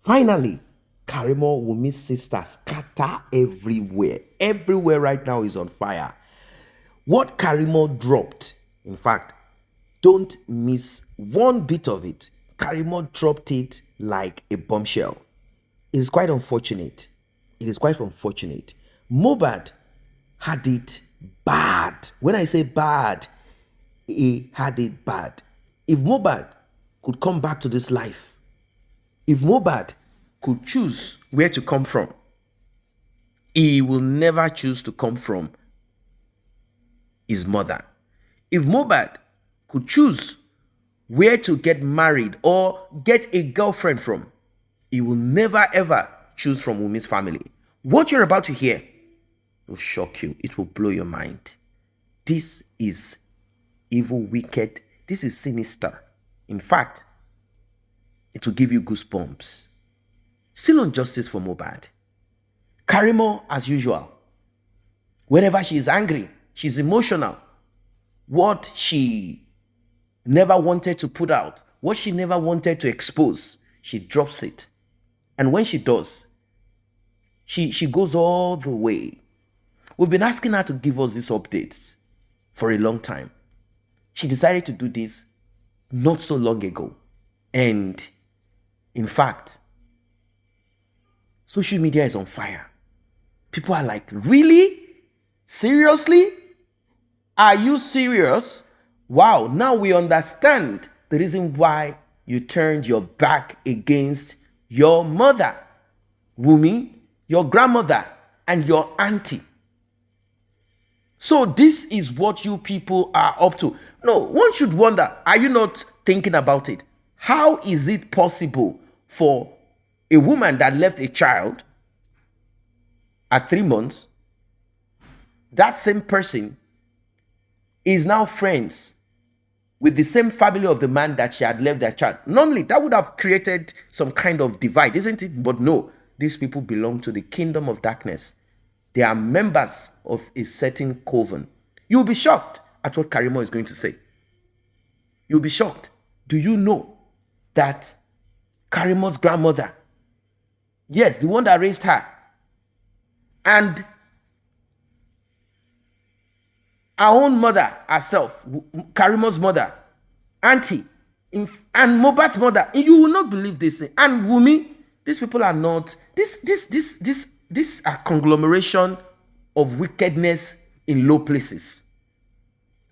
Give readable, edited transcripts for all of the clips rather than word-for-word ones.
Finally, Karimo, Wunmi's sister, scatter everywhere. Everywhere right now is on fire. What Karimo dropped, in fact, don't miss one bit of it. Karimo dropped it like a bombshell. It is quite unfortunate. It is quite unfortunate. Mohbad had it bad. When I say bad, he had it bad. If Mohbad could come back to this life, if Mohbad could choose where to come from, he will never choose to come from his mother. If Mohbad could choose where to get married or get a girlfriend from, he will never ever choose from Wunmi's family. What you're about to hear will shock you. It will blow your mind. This is evil, wicked. This is sinister. In fact, it will give you goosebumps. Still on justice for Mohbad. Karimo, as usual, whenever she is angry, she's emotional. What she never wanted to put out, what she never wanted to expose, she drops it. And when she does, she goes all the way. We've been asking her to give us these updates for a long time. She decided to do this not so long ago. And in fact, social media is on fire. People are like, really? Seriously? Are you serious? Wow, now we understand the reason why you turned your back against your mother, Wunmi, your grandmother, and your auntie. So this is what you people are up to. No, one should wonder, are you not thinking about it? How is it possible for a woman that left a child at 3 months, that same person is now friends with the same family of the man that she had left their child? Normally, that would have created some kind of divide, isn't it? But no, these people belong to the kingdom of darkness. They are members of a certain coven. You'll be shocked at what Karimo is going to say. You'll be shocked. Do you know that Karimo's grandmother, yes, the one that raised her, and our own mother herself, Karimo's mother, auntie, and Mohbad's mother, you will not believe this. And Wunmi, these people are not, this are conglomeration of wickedness in low places.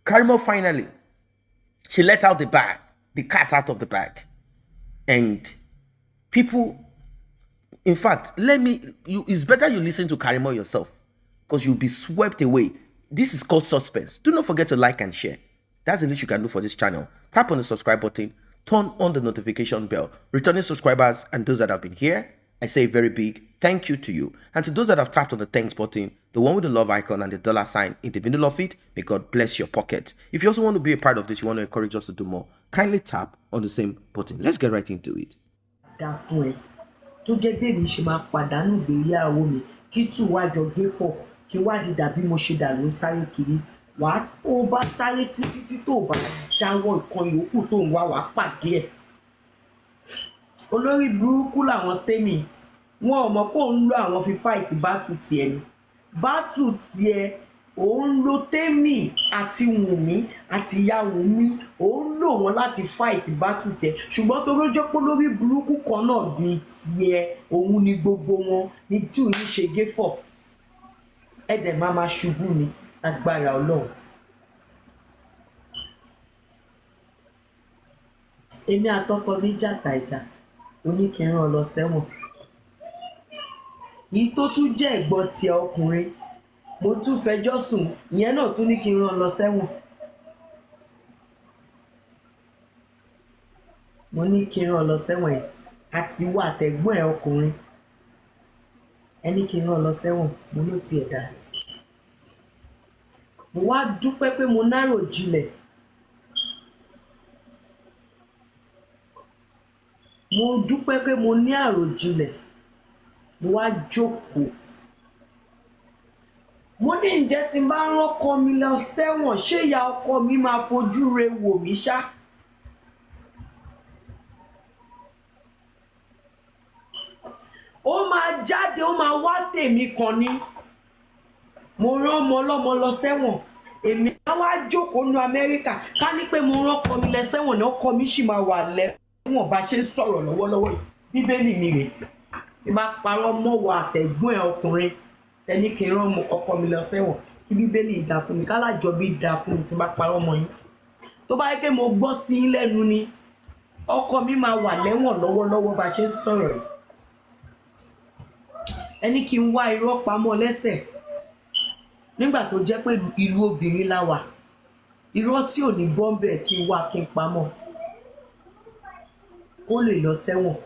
Karimo finally, she let out the cat out of the bag. And people, in fact, it's better you listen to Karimo yourself, because you'll be swept away. This is called suspense. Do not forget to like and share. That's the least you can do for this channel. Tap on the subscribe button, turn on the notification bell. Returning subscribers and those that have been here, I say a very big thank you to you. And to those that have tapped on the thanks button, the one with the love icon and the dollar sign in the middle of it, may God bless your pockets. If you also want to be a part of this, you want to encourage us to do more, kindly tap on the same button. Let's get right into it. Kí wá di dàbí mo ṣe dà ló sáré kiri wàá tó bá sáré títí tó bá jáwọ́ ìkan yòókù tó ń wá wàá pàdé ẹ̀. Olórí burúkú làwọn tèmi wọn ò mọ̀ pé òun lo àwọn fi fight bátù tiẹ̀ ni bátù tiẹ̀ òun lo tèmi àti Wunmi àti ìyá Wunmi òun lò wọn láti fight bátù tiẹ̀ ṣùgbọ́n tó rójọ́ pé olórí burúkú kan náà bíi tiẹ̀ òun ni gbogbo wọn ní tí òun ṣe gé fọ̀. Ẹ̀dẹ̀ máa ṣubú ni agbára Ọlọ́run. Èmi àtọkọ mi jàtà ìjà oníkìrán lọ sẹ́wọ̀n. Yìí tó tún jẹ́ ẹ̀gbọ́n tiẹ̀ ọkùnrin mo tún fẹjọ́ sùn ìyẹn náà tún ní kí n rán lọ sẹ́wọ̀n. Mo ní kí n rán lọ sẹ́wọ̀n ẹ̀ àti wà tẹ̀gbọ́n ẹ̀ ọkùnrin ẹni kí n rán lọ sẹ́wọ̀n mo ló tiẹ̀ dá. Mo wá dúpẹ́ pé mo nárò jinlẹ̀. Mo dúpẹ́ pé mo ní àròjinlẹ̀. Mo wá jókòó. Mo ní ǹjẹ́ tí n bá rán ọkọ mi lọ sẹ́wọ̀n ṣé ìyá ọkọ mi máa fojú re wò mí ṣá? ó máa jáde ó máa wá tèmi kan ní mo rán ọmọ ọlọ́mọ lọ sẹ́wọ̀n èmi á wá jókòó ní Amẹ́ríkà ká ní pé mo rán ọkọ mi lọ sẹ́wọ̀n ní ọkọ mi sì máa wà lẹ́wọ̀n bá ṣe ń sọ̀rọ̀ lọ́wọ́lọ́wọ́ yìí bíbélì mi rè tí bá parọ́ mọ́ wa àtẹ̀gbọ́n ẹ̀ ọkùnrin ẹni kí n rán ọkọ mi lọ sẹ́wọ̀n kí bíbélì dà fún mi kálájọ bí dà fún mi tí bá parọ́ mọ́ yín tó bá yẹ pé mo gbọ́ sí yín lẹ́nu ni ọkọ mi máa wà lẹ́wọ̀n lọ́wọ́lọ́wọ́ bá ṣe ń sọ̀rọ̀ yìí ẹni kí n wá irọ́ pamọ́ lẹ́sẹ̀ nígbà tó jẹ́ pé ìlú obìnrin la wà irọ́ tí ò ní bọ́m̀bẹ̀ kí n wá kí n pamọ́ kó lè lọ sẹ́wọ̀n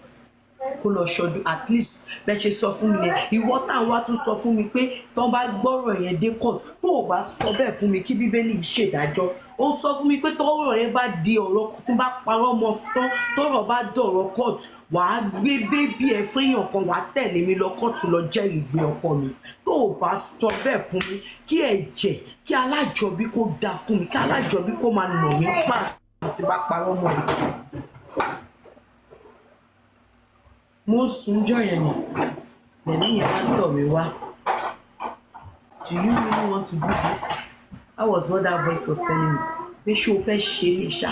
kó lọ ṣọdún at least bẹ́ẹ̀ ṣe sọ fún mi yẹn ìwọ táwọn wá tún sọ fún mi pé tí wọ́n bá gbọ́rọ̀ yẹn dé court tó o bá sọ bẹ́ẹ̀ fún mi kí bíbélì ṣèdájọ́ ó sọ fún mi pé tọ́rọ̀ yẹn bá di ọ̀rọ̀ tí bá parọ́ mọ́ tán tọ́rọ̀ bá dọ̀rọ̀ court wàá gbé bébí ẹ fún èèyàn kan wàá tẹ̀lé mi lọ court lọ jẹ́rìí gbé ọkọ mi tó o bá sọ bẹ́ẹ̀ fún mi kí ẹ̀jẹ̀ kí alájọbí kó da fún mi kí alájọbí kó máa nà mí pa tí bá parọ́ mọ́ mi. mo sùn jọ yẹn ni lẹ́ni yẹn wá tọ̀ mí wá do you really want to do this? That was what that voice was telling me pé ṣé o fẹ́ ṣe é ṣá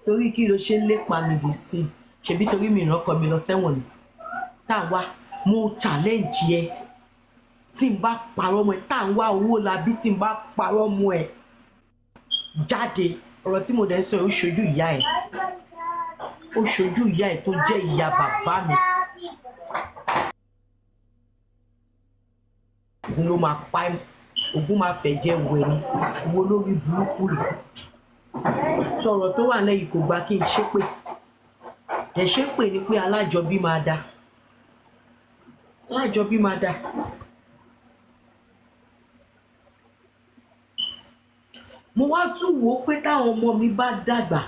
torí kí ló ṣe ń lépa mi dì sí i ṣebí torí mi ìrànkọ mi lọ sẹ́wọ̀n ni tá à ń wá mo challenge ẹ tí n bá parọ́ mọ́ ẹ tá à ń wá owó labí tí n bá parọ́ mọ́ ẹ jáde ọ̀rọ̀ tí mo dẹ̀ ń sọ yìí ó ṣojú ìyá ẹ̀ ó ṣojú ìyá ẹ̀ tó jẹ́ ìyá bàbá mi ògùn ló máa pa ògùn máa fẹ́ jẹ́ wẹ̀ ni wo lórí burúkú rẹ̀ sọ̀rọ̀ tó wà lẹ́yìn kò gba kí n ṣépè ẹ̀ ṣépè ni pé alájọbí máa da alájọbí máa da mo wá tún wò ó pé táwọn ọmọ mi bá dàgbà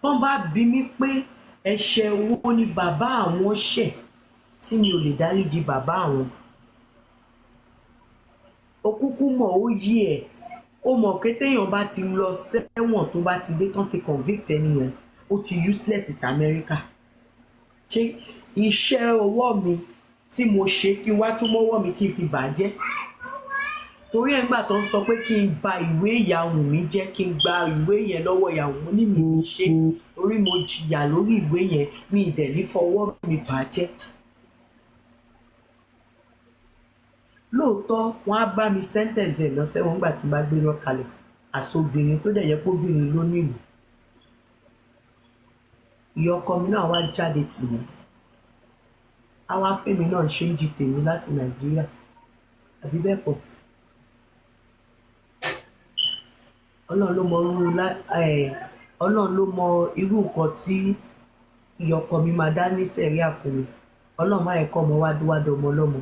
tán bá bi mí pé ẹ̀ṣẹ̀ wo ni bàbá àwọn ṣẹ̀ tí mi ò lè dáríjì bàbá àwọn ó kúkú mọ̀ ó yí ẹ̀ ó mọ̀ pé téèyàn bá ti lọ sẹ́wọ̀n tó bá ti dé tán ti convict ẹnìyẹn ó ti useless is America ṣé iṣẹ́ ọwọ́ mi tí mo ṣe kí n wá tún mọ́wọ́ mi kí n fi bàjẹ́ torí ẹ̀ ń gbà tó ń sọ pé kí n ba ìwé ìyá Wunmi jẹ́ kí n gba ìwé yẹn lọ́wọ́ ìyá Wunmi ní mi ṣe torí mo jìyà lórí ìwé yẹn mi ìdẹ̀ ní fọwọ́ mi bàjẹ́ lóòótọ́ wọ́n á bá mi sentence ẹ̀ lọ́sẹ̀ wọn gbà tí n bá gbé lọ kalẹ̀ àsobìnrin tó dẹ̀ yẹ kó obìnrin ló nílùú ìyá ọkọ mi náà wá jáde tì mí àwọn afẹ́mi náà ṣe ń jí tèmi láti Nàìjíríà àbí bẹ́ẹ̀ kọ́ Ọlọ́run ló mọ irú nǹkan tí ìyá ọkọ mi máa dá ní sẹ̀ríà fún mi Ọlọ́run má yẹ kọ́ ọmọ wádùwádù ọmọ ọlọ́mọ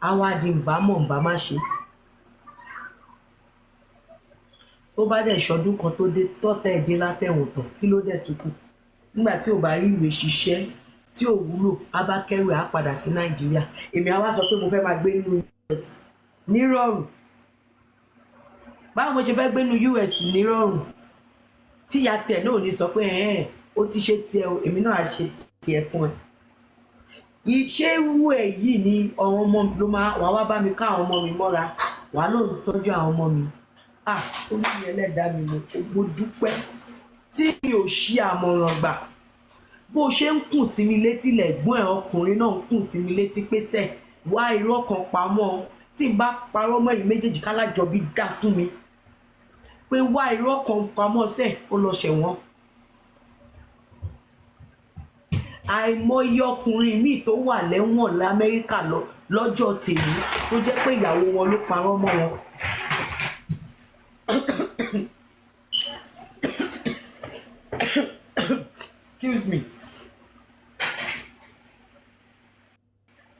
awádìí nbá má ṣe tó bá dẹ̀ ṣọdún kan tó dé tọ́tẹ̀ ẹ̀dé látẹ̀wọ̀n tán kí ló dẹ̀ tún kù nígbà tí ò bá rí ìwé ṣiṣẹ́ tí ò wúlò á bá kẹ́rù á padà sí Nàìjíríà èmi á wá sọ pé mo fẹ́ máa gbé nínú US nírọ̀rùn báwo mo ṣe fẹ́ gbé nínú US nírọ̀rùn tíya tiẹ̀ náà ò ní sọ pé ó ti ṣe tiẹ̀ o èmi náà á ṣe tiẹ̀ fún ẹ iṣẹ́ ìwú ẹ̀ yìí ni àwọn ọmọ mi ló máa wà wá bá mi ká àwọn ọmọ mi mọ́ra wà ló ń tọ́jú àwọn ọmọ mi ó ní ẹlẹ́dàá mi mo dúpẹ́ tí mi ò ṣí àmọ̀ràn gbà bó ṣe ń kùn sí mi létí lẹ́gbọ́n ẹ̀ ọkùnrin náà ń kùn sí mi létí pé sẹ́ wá irọ́ kan pamọ́ tí n bá parọ́ mọ́ ẹ̀yin méjèèjì kálájọbí dá fún mi pé wá irọ́ kan pamọ́ sẹ́ ó lọ ṣẹ̀wọ̀n àìmọye ọkùnrin míì tó wà lẹ́wọ̀n l'Amẹ́ríkà lọ́jọ́ tèmi tó jẹ́ pé ìyàwó wọn ló parọ́ mọ́ wọn. Excuse me.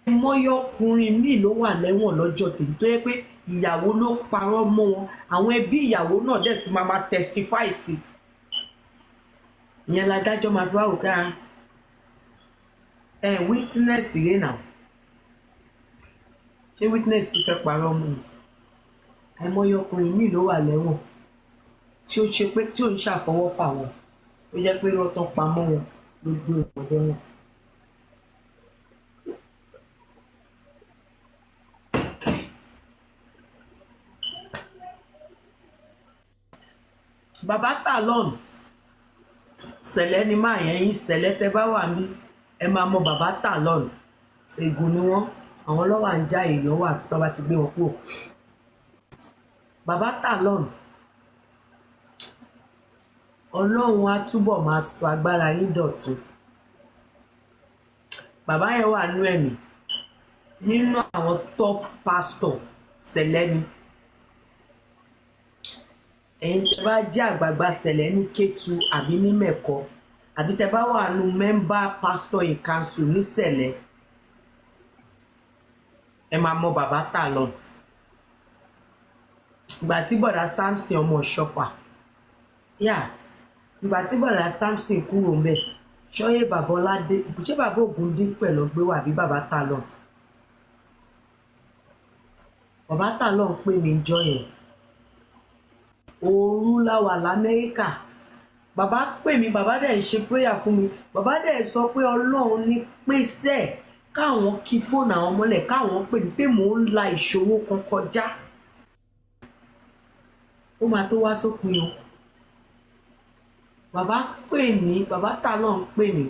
àìmọye ọkùnrin míì ló wà lẹ́wọ̀n lọ́jọ́ tèmi tó jẹ́ pé ìyàwó ló parọ́ mọ́ wọn àwọn ẹbí ìyàwó náà dẹ̀ tún máa testify sí ìyẹn ládájọ́ máa fi wá òkè ara witness rẹ náà ṣé witness tó fẹ́ parọ́ mọ́ mi àìmọye ọkùnrin míì ló wà lẹ́wọ̀n tí ó ṣe pé tí ò ń ṣàfọwọ́fà wọn tó jẹ́ pé rọ́tán pamọ́ wọn ló gbé ìpọ́dé wọn bàbá Talon sẹ̀lẹ̀ ni máa yẹn yín sẹ̀lẹ̀ tẹ́ bá wà ní ẹ máa mọ bàbá Talon ègùn ni wọ́n àwọn lọ́wọ́ à ń já èèyàn wà tó bá ti gbé wọn kúrò. Bàbá Talon ọlọ́run á túbọ̀ máa sọ agbára yín dọ̀tun. Bàbá yẹn wà nú ẹ̀mí nínú àwọn top pastor sẹ̀lẹ̀ ni. Ẹ̀yin tẹ́ bá jẹ́ àgbààgbà sẹ̀lẹ̀ ní Kétu àbí ní Mẹ̀kọ àbí tẹ́ bá wà nú member pastor in council ní sẹ̀lẹ̀ ẹ máa mọ bàbá Talon. Ìgbà tí bọ̀dá Samson ọmọ Ṣọ́fà ìgbà tí bọ̀dá Samson kúrò ń bẹ̀ ṣọ́yé bàbá Ọládé ṣé bàbá Ògúndípẹ̀ ló gbé wà bí bàbá Talon. Bàbá Talon pè mí jọ yẹn òru láwà l'Amẹ́ríkà. Bàbá pè mí bàbá dẹ̀ ń ṣe prayer fún mi bàbá dẹ̀ sọ pé Ọlọ́run ní pèsè káwọn kí fóònù àwọn mọ́lẹ̀ káwọn pè mí pé mò ń la ìṣòro kan kọjá ó máa tó wá sópin o. Bàbá pè mí bàbá Talon pè mí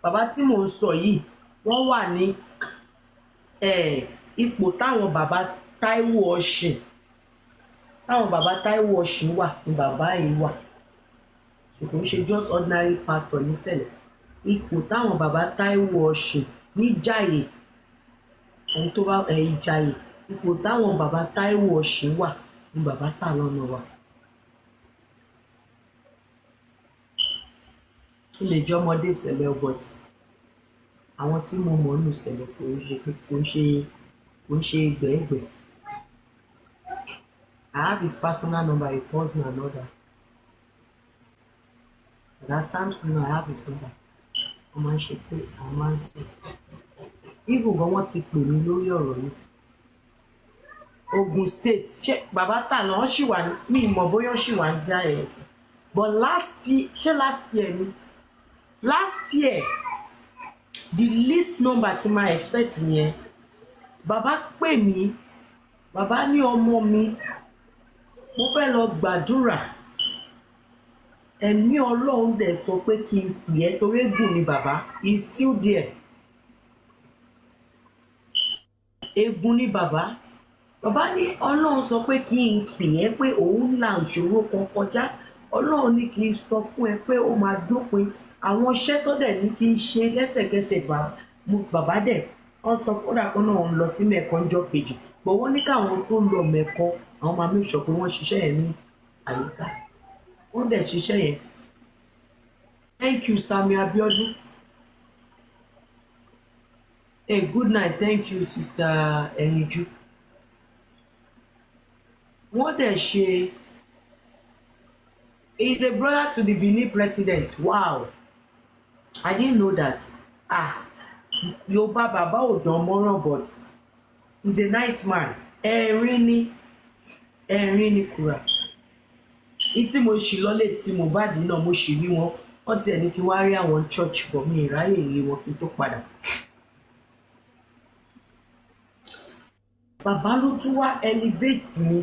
bàbá tí mò ń sọ yìí wọ́n wà ní ipò táwọn bàbá Táíwò Ọ̀ṣìn wà ní bàbá yìí wà kò ń ṣe just ordinary pastor nísẹ̀lẹ̀ ipò táwọn bàbá Táíwò Ọ̀ṣìn níjàyè ẹni tó bá ìjàyè ipò táwọn bàbá Táíwò Ọ̀ṣìn wà ní bàbá Talon wà. Ó lè jẹ́ ọmọdé ìṣẹ̀lẹ̀ but àwọn tí mo mọ̀ nínú ìṣẹ̀lẹ̀ kò ń ṣe gbẹ̀ẹ́gbẹ̀. I have his personal number, he calls me another. That Samson, I have his number. Wọ́n máa ń ṣe pé àwọn máa ń sọ. Even gan wọ́n ti pè mí lórí ọ̀rọ̀ yìí. Ogun State ṣé bàbá Talon wọ́n ṣì wà ní ìmọ̀ bóyá wọ́n ṣì wà ń já ẹ̀ sí. But last year ni last year the least number tí máa expect yẹn bàbá pè mí bàbá ní ọmọ mi mo fẹ́ lọ gbàdúrà ẹ̀mí Ọlọ́run dẹ̀ sọ pé kí n pè ẹ́ torí ègún ni bàbá is still there. Ègún ni bàbá ní Ọlọ́run sọ pé kí n pè ẹ́ pé òun là ìṣòro kan kọjá Ọlọ́run ní kí n sọ fún ẹ pé ó máa dópin àwọn iṣẹ́ tó dẹ̀ ní kí n ṣe lẹ́sẹ̀kẹsẹ̀ bàbá dẹ̀ wọ́n sọ fúnra kan náà ń lọ sí Mẹ̀kọ ọjọ́ kejì but wọ́n ní káwọn tó lọ Mẹ̀kọ àwọn máa make sure pé wọ́n ṣiṣẹ́ yẹn ní àyíká wọ́n dẹ̀ ṣiṣẹ́ yẹn. Thank you Sami Abiodun. Hey, good night. Thank you Sister Eniju. Wọ́n dẹ̀ ṣe he is a brother to the Benin president. Wow, I didn't know that. Yorùbá bàbá ò dán mọ́ràn but he's a nice man. Ẹ̀rín ni kura. Ìtí mo ṣì lọ́lé tí Mohbad náà mo ṣì rí wọn wọ́n tiẹ̀ ní kí wá rí àwọn church but mi ìráyè rí wọn kí n tó padà. Bàbá ló tún wá elevate mi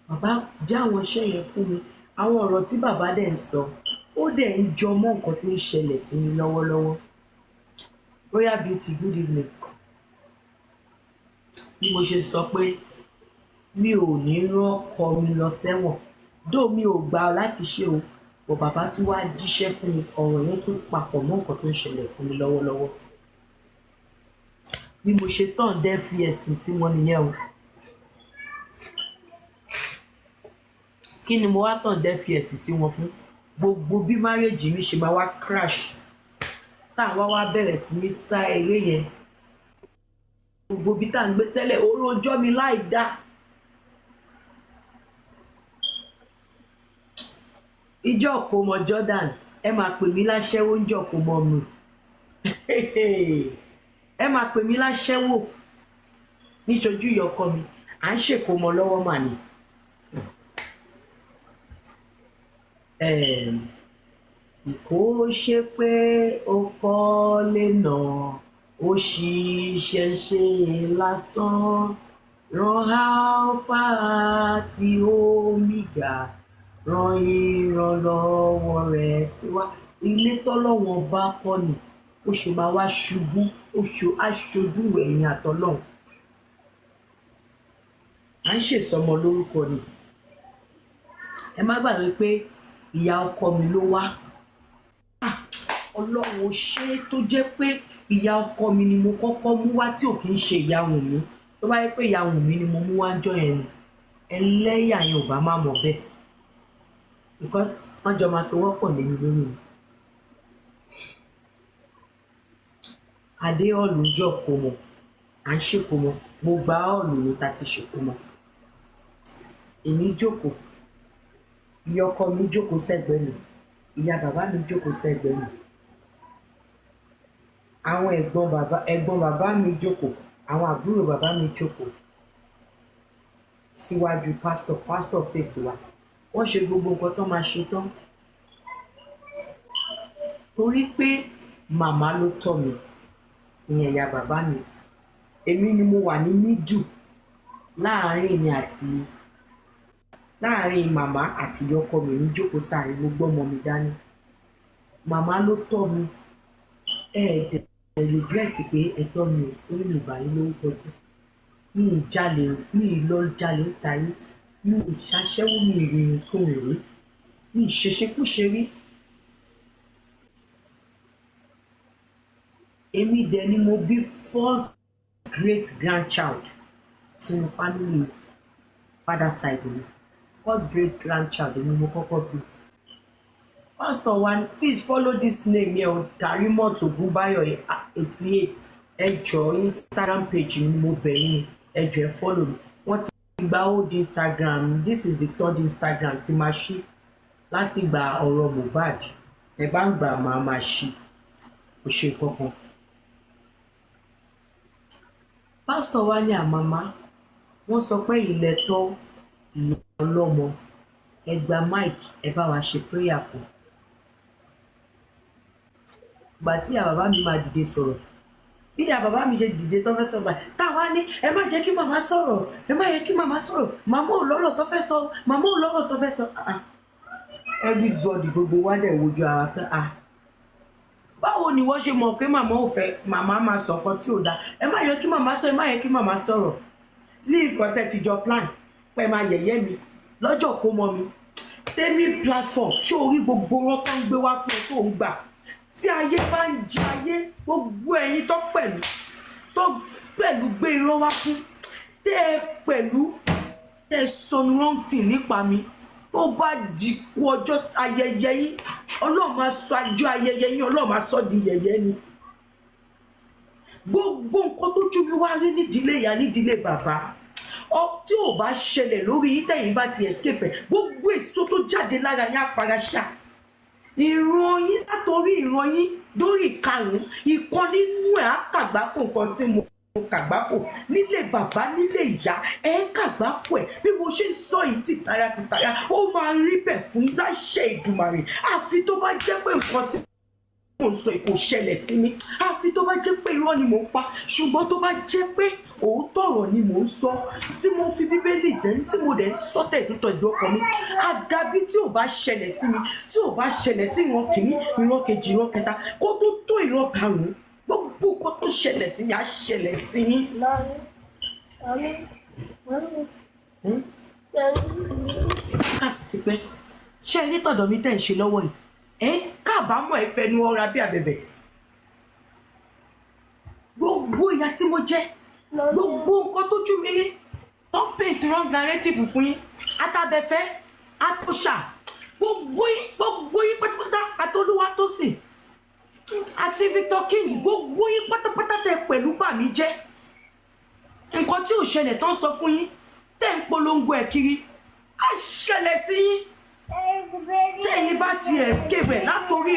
bàbá jẹ́ àwọn iṣẹ́ yẹn fún mi àwọn ọ̀rọ̀ tí bàbá dẹ̀ ń sọ ó dẹ̀ ń jọ mọ́ nǹkan tó ń ṣẹlẹ̀ sí mi lọ́wọ́lọ́wọ́. Royal Beauty, good evening. Bí mo ṣe sọ pé mi ò ní rán ọkọ mi lọ sẹ́wọ̀n dó mi ò gbà láti ṣe o bọ̀ bàbá tún wá jíṣẹ́ fún mi ọ̀rọ̀ yẹn tún papọ̀ mọ́ nǹkan tó ń ṣẹlẹ̀ fún mi lọ́wọ́lọ́wọ́. Bí mo ṣe tán dẹ́ fi ẹ̀sìn sí wọn nìyẹn o. Kí ni mo wá tán dẹ́ fi ẹ̀sìn sí wọn fún? Gbogbo bí marriage mi ṣe máa wá crash táwọn wá bẹ̀rẹ̀ sí ní sá eré yẹn gbogbo bí tá à ń gbé tẹ́lẹ̀ orí ọjọ́ mi láì dá. Ìjọ kò mọ Jordan ẹ máa pè mí láṣẹ́wó ń jọ kò mọ mi ẹ máa pè mí láṣẹ́wó níṣojú ìyọkọ mi à ń ṣèkómọ lọ́wọ́ mà ní. Kò ṣe pé ó kọ́lé náà ó ṣiṣẹ́ ṣe lásán Ràn Alpha àti Omega, ràn ìrànlọ́wọ́ rẹ̀ sí wa. Ilé tọ́lọ́wọ́n bá kọ́ ni ó ṣe máa wá ṣubú, aṣojú ẹ̀yìn àtọ́lọ́hún. À ń ṣèsọmọ lórúkọ ni. Ẹ má gbàgbé pé ìyá ọkọ mi ló wá. Ọlọ́run ó ṣe é tó jẹ́ pé ìyá ọkọ mi ni mo kọ́kọ́ mú wá tí ò kí ń ṣe ìyá Wùnmí. Tó bá yẹ pé ìyá Wùnmí ni mo mú wá ń jọ yẹn ni ẹlẹ́yà yẹn ò bá má mọ̀ bẹ́ẹ̀, because wọ́n jọ máa sowọ́pọ̀ lé mi lórí mi. Adé ọ̀lù jọ kò mọ̀, à ń ṣèkó mọ́, mo gba ọ̀lù ní ta ti ṣèkó mọ́. Èmi jókòó, ìyá ọkọ mi jókòó sẹ́gbẹ̀ẹ́ mi, ìyá bàbá mi jókòó sẹ́gbẹ̀ẹ́ mi, àwọn ẹ̀gbọ́n bàbá mi jókòó, àwọn àbúrò bàbá mi jókòó síwájú pásítọ̀ fèsì wa. Wọ́n ṣe gbogbo nǹkan tó máa ṣe tán torí pé màmá ló tọ́ mi, ìyẹn ìyá bàbá mi. Èmi ni mo wà ní middle láàrin màmá àti ìyá ọkọ mi ní jókòó sáré, mo gbọ́mọ mi dání. Màmá ló tọ́ mi. Ẹ̀ẹ́dẹ̀ regret pé ẹ̀tọ́ mi ò orí mi bàyí lórúkọ jẹ́. Mi ì jalè, mi ì lọ jalè tayé, mi ì ṣaṣẹ́wó, mi ì rìnrìn kò rí, mi ì ṣeṣekúṣe rí. Èmi dẹ̀ ni mo bí first great grandchild sínú family father side mi. First great grandchild ni mo kọ́kọ́ bí. Pastor one, please follow this name here, Karimo Ogunbayo 88. Ẹ jọ̀ọ́ Instagram page mi mo bẹ̀ yín, ẹ jọ̀ọ́ ẹ follow mi. Wọ́n ti gba old Instagram, this is the third Instagram tí máa ṣí láti gba ọ̀rọ̀ Mohbad. Ẹ bá ń gbà máa ṣí, kò ṣe kankan. Pastor wa ní àmàmá, wọ́n sọ pé ilẹ̀ tọ́ ìyá ọlọ́mọ, ẹ gba mic, ẹ bá wa ṣe prayer fún. Ìgbà tí ìyá bàbá mi máa dìde sọ̀rọ̀, bí ìyá bàbá mi ṣe dìde tó fẹ́ sọ̀rọ̀ báyìí, táwa ní ẹ má jẹ́ kí màmá sọ̀rọ̀, ẹ má yẹ kí màmá sọ̀rọ̀, màmá ò lọ́rọ̀ tó fẹ́ sọ, màmá ò lọ́rọ̀ tó fẹ́ sọ. Everybody gbogbo wa dẹ̀ wojú ara pé báwo ni wọ́n ṣe mọ̀ pé màmá máa sọ nǹkan tí ò dáa, ẹ má yẹ kí màmá sọ, ẹ má yẹ kí màmá sọ̀rọ̀. Ní nǹkan tẹ́ ti jọ plan pé máa yẹ̀yẹ́ mi lọ́jọ́ kó mọ mi tèmi platform ṣé orí gbogbo wọn tó ń gbé wá fún ẹ tó ń gbà tí ayé bá ń jẹ ayé, gbogbo ẹ̀yin tó pẹ̀lú gbé irọ́ wá fún tẹ́ sọnù wrong thing nípa mi, tó bá di kú ọjọ́ ayẹyẹ yín Ọlọ́run máa sọ àjọ ayẹyẹ yín, Ọlọ́run máa sọ di yẹ̀yẹ́ ni. Gbogbo nǹkan tó jú mi wá rí nídìílé ìyá nídìílé bàbá tí ò bá ṣẹlẹ̀ lórí yín tẹ̀yìn bá ti escape ẹ̀, gbogbo èso tó jáde lára yín àfaraṣà. Ìran yín látọrí ìran yín lórí ìkarùn-ún, ìkan nínú ẹ̀ á kàgbákò nǹkan tí mo kàgbákò nílé bàbá nílé ìyá ẹ kàgbákò ẹ̀ bí mo ṣe ń sọ yìí tìtara ó máa rí bẹ́ẹ̀ fún láṣẹ Ìdùmarè. Àfi tó bá jẹ́ pé nǹkan tí mo ń sọ kò ṣẹlẹ̀ sí mi, àfi tó bá jẹ́ pé irọ́ ni mò ń pa, ṣùgbọ́n tó bá jẹ́ pé òótọ́ ọ̀rọ̀ ni mò ń sọ tí mo fi Bíbélì dẹ́nu tí mo dẹ̀ ń sọ tẹ̀dútọ̀ ìdú ọkàn mi, àdàbí tí ò bá ṣẹlẹ̀ sí mi, tí ò bá ṣẹlẹ̀ sí ìran kìíní, ìran kejì, ìran kẹta, kó tó ìran karùn-ún, gbogbo nǹkan tó ṣẹlẹ̀ sí mi á ṣẹlẹ̀ sí yín. Káàsì ti pẹ́ ṣé ẹ ní tọ̀dọ̀ mi tẹ̀ ń ṣe lọ́wọ́ yìí ẹ ń kábàámọ̀ ẹ fẹnu ọra bí abẹ̀bẹ̀. Gbogbo ìyà tí mo jẹ, gbogbo nǹkan tójú mi rí tó ń paint wrong narrative fún yín, Atabẹ́fẹ́, Atọ́ṣà, gbogbo yín pátápátá, Atolúwa tó sìn àti Victor King, gbogbo yín pátápátá tẹ pẹ̀lú bà mí jẹ́. Nǹkan tí ò ṣẹlẹ̀ tó ń sọ fún yín tẹ̀ ń polongo ẹ̀ kiri á ṣẹlẹ̀ sí yín. Tẹ́yìn bá ti escape ẹ̀ látòrí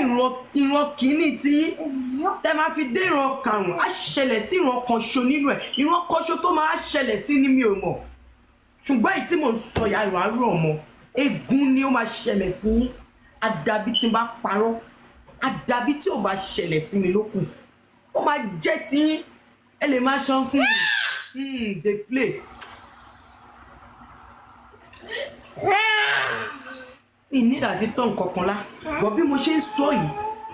ìran kìíní tí tẹ́ máa fi dé ìran karùn-ún á ṣẹlẹ̀ sí ìran kan ṣo nínú ẹ̀. Ìran kan ṣo tó máa ṣẹlẹ̀ sí ni mi ò mọ̀, ṣùgbọ́n èyí tí mò ń sọ yà ìwà rọ̀ ọmọ ègún ni ó máa ṣẹlẹ̀ sí yín. Àdàbí tí n bá parọ́, àdàbí tí ò bá ṣẹlẹ̀ sí mi lókun, ó máa jẹ́ tí ẹ lè máa ṣan fún mi dey play. ìnídà ti tán nǹkan kan lá bọ̀ bí mo ṣe ń sọ yìí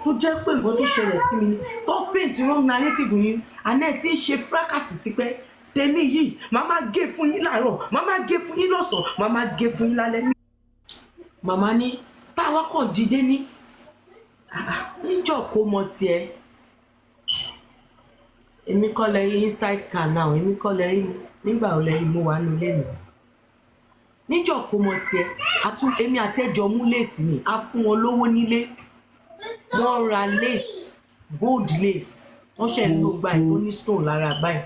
tó jẹ́ pé nǹkan tó ṣẹlẹ̀ sí mi ni tó paint wrong narrative yín àná ẹ̀ tí ń ṣe fracas tipẹ́ tèmi yìí màá máa gé fún yín láàárọ̀ màá máa gé fún yín lọ́sàn-án màá máa gé fún yín lálẹ́. màmá ní táwa kàn dìde ní níjọ́ kó mọ tiẹ̀ èmi kọ́ lẹ́yìn inside car now èmi kọ́ lẹ́yìn nígbà wo lẹ́yìn mo wà nílé mi níjọ́ kó mọ tiẹ̀ èmi àti ẹjọ́ mú léèsì ni a fún wọn lówó nílé wọ́n ra lace gold lace wọ́n ṣe ń lò báyìí tó ní stone lára báyìí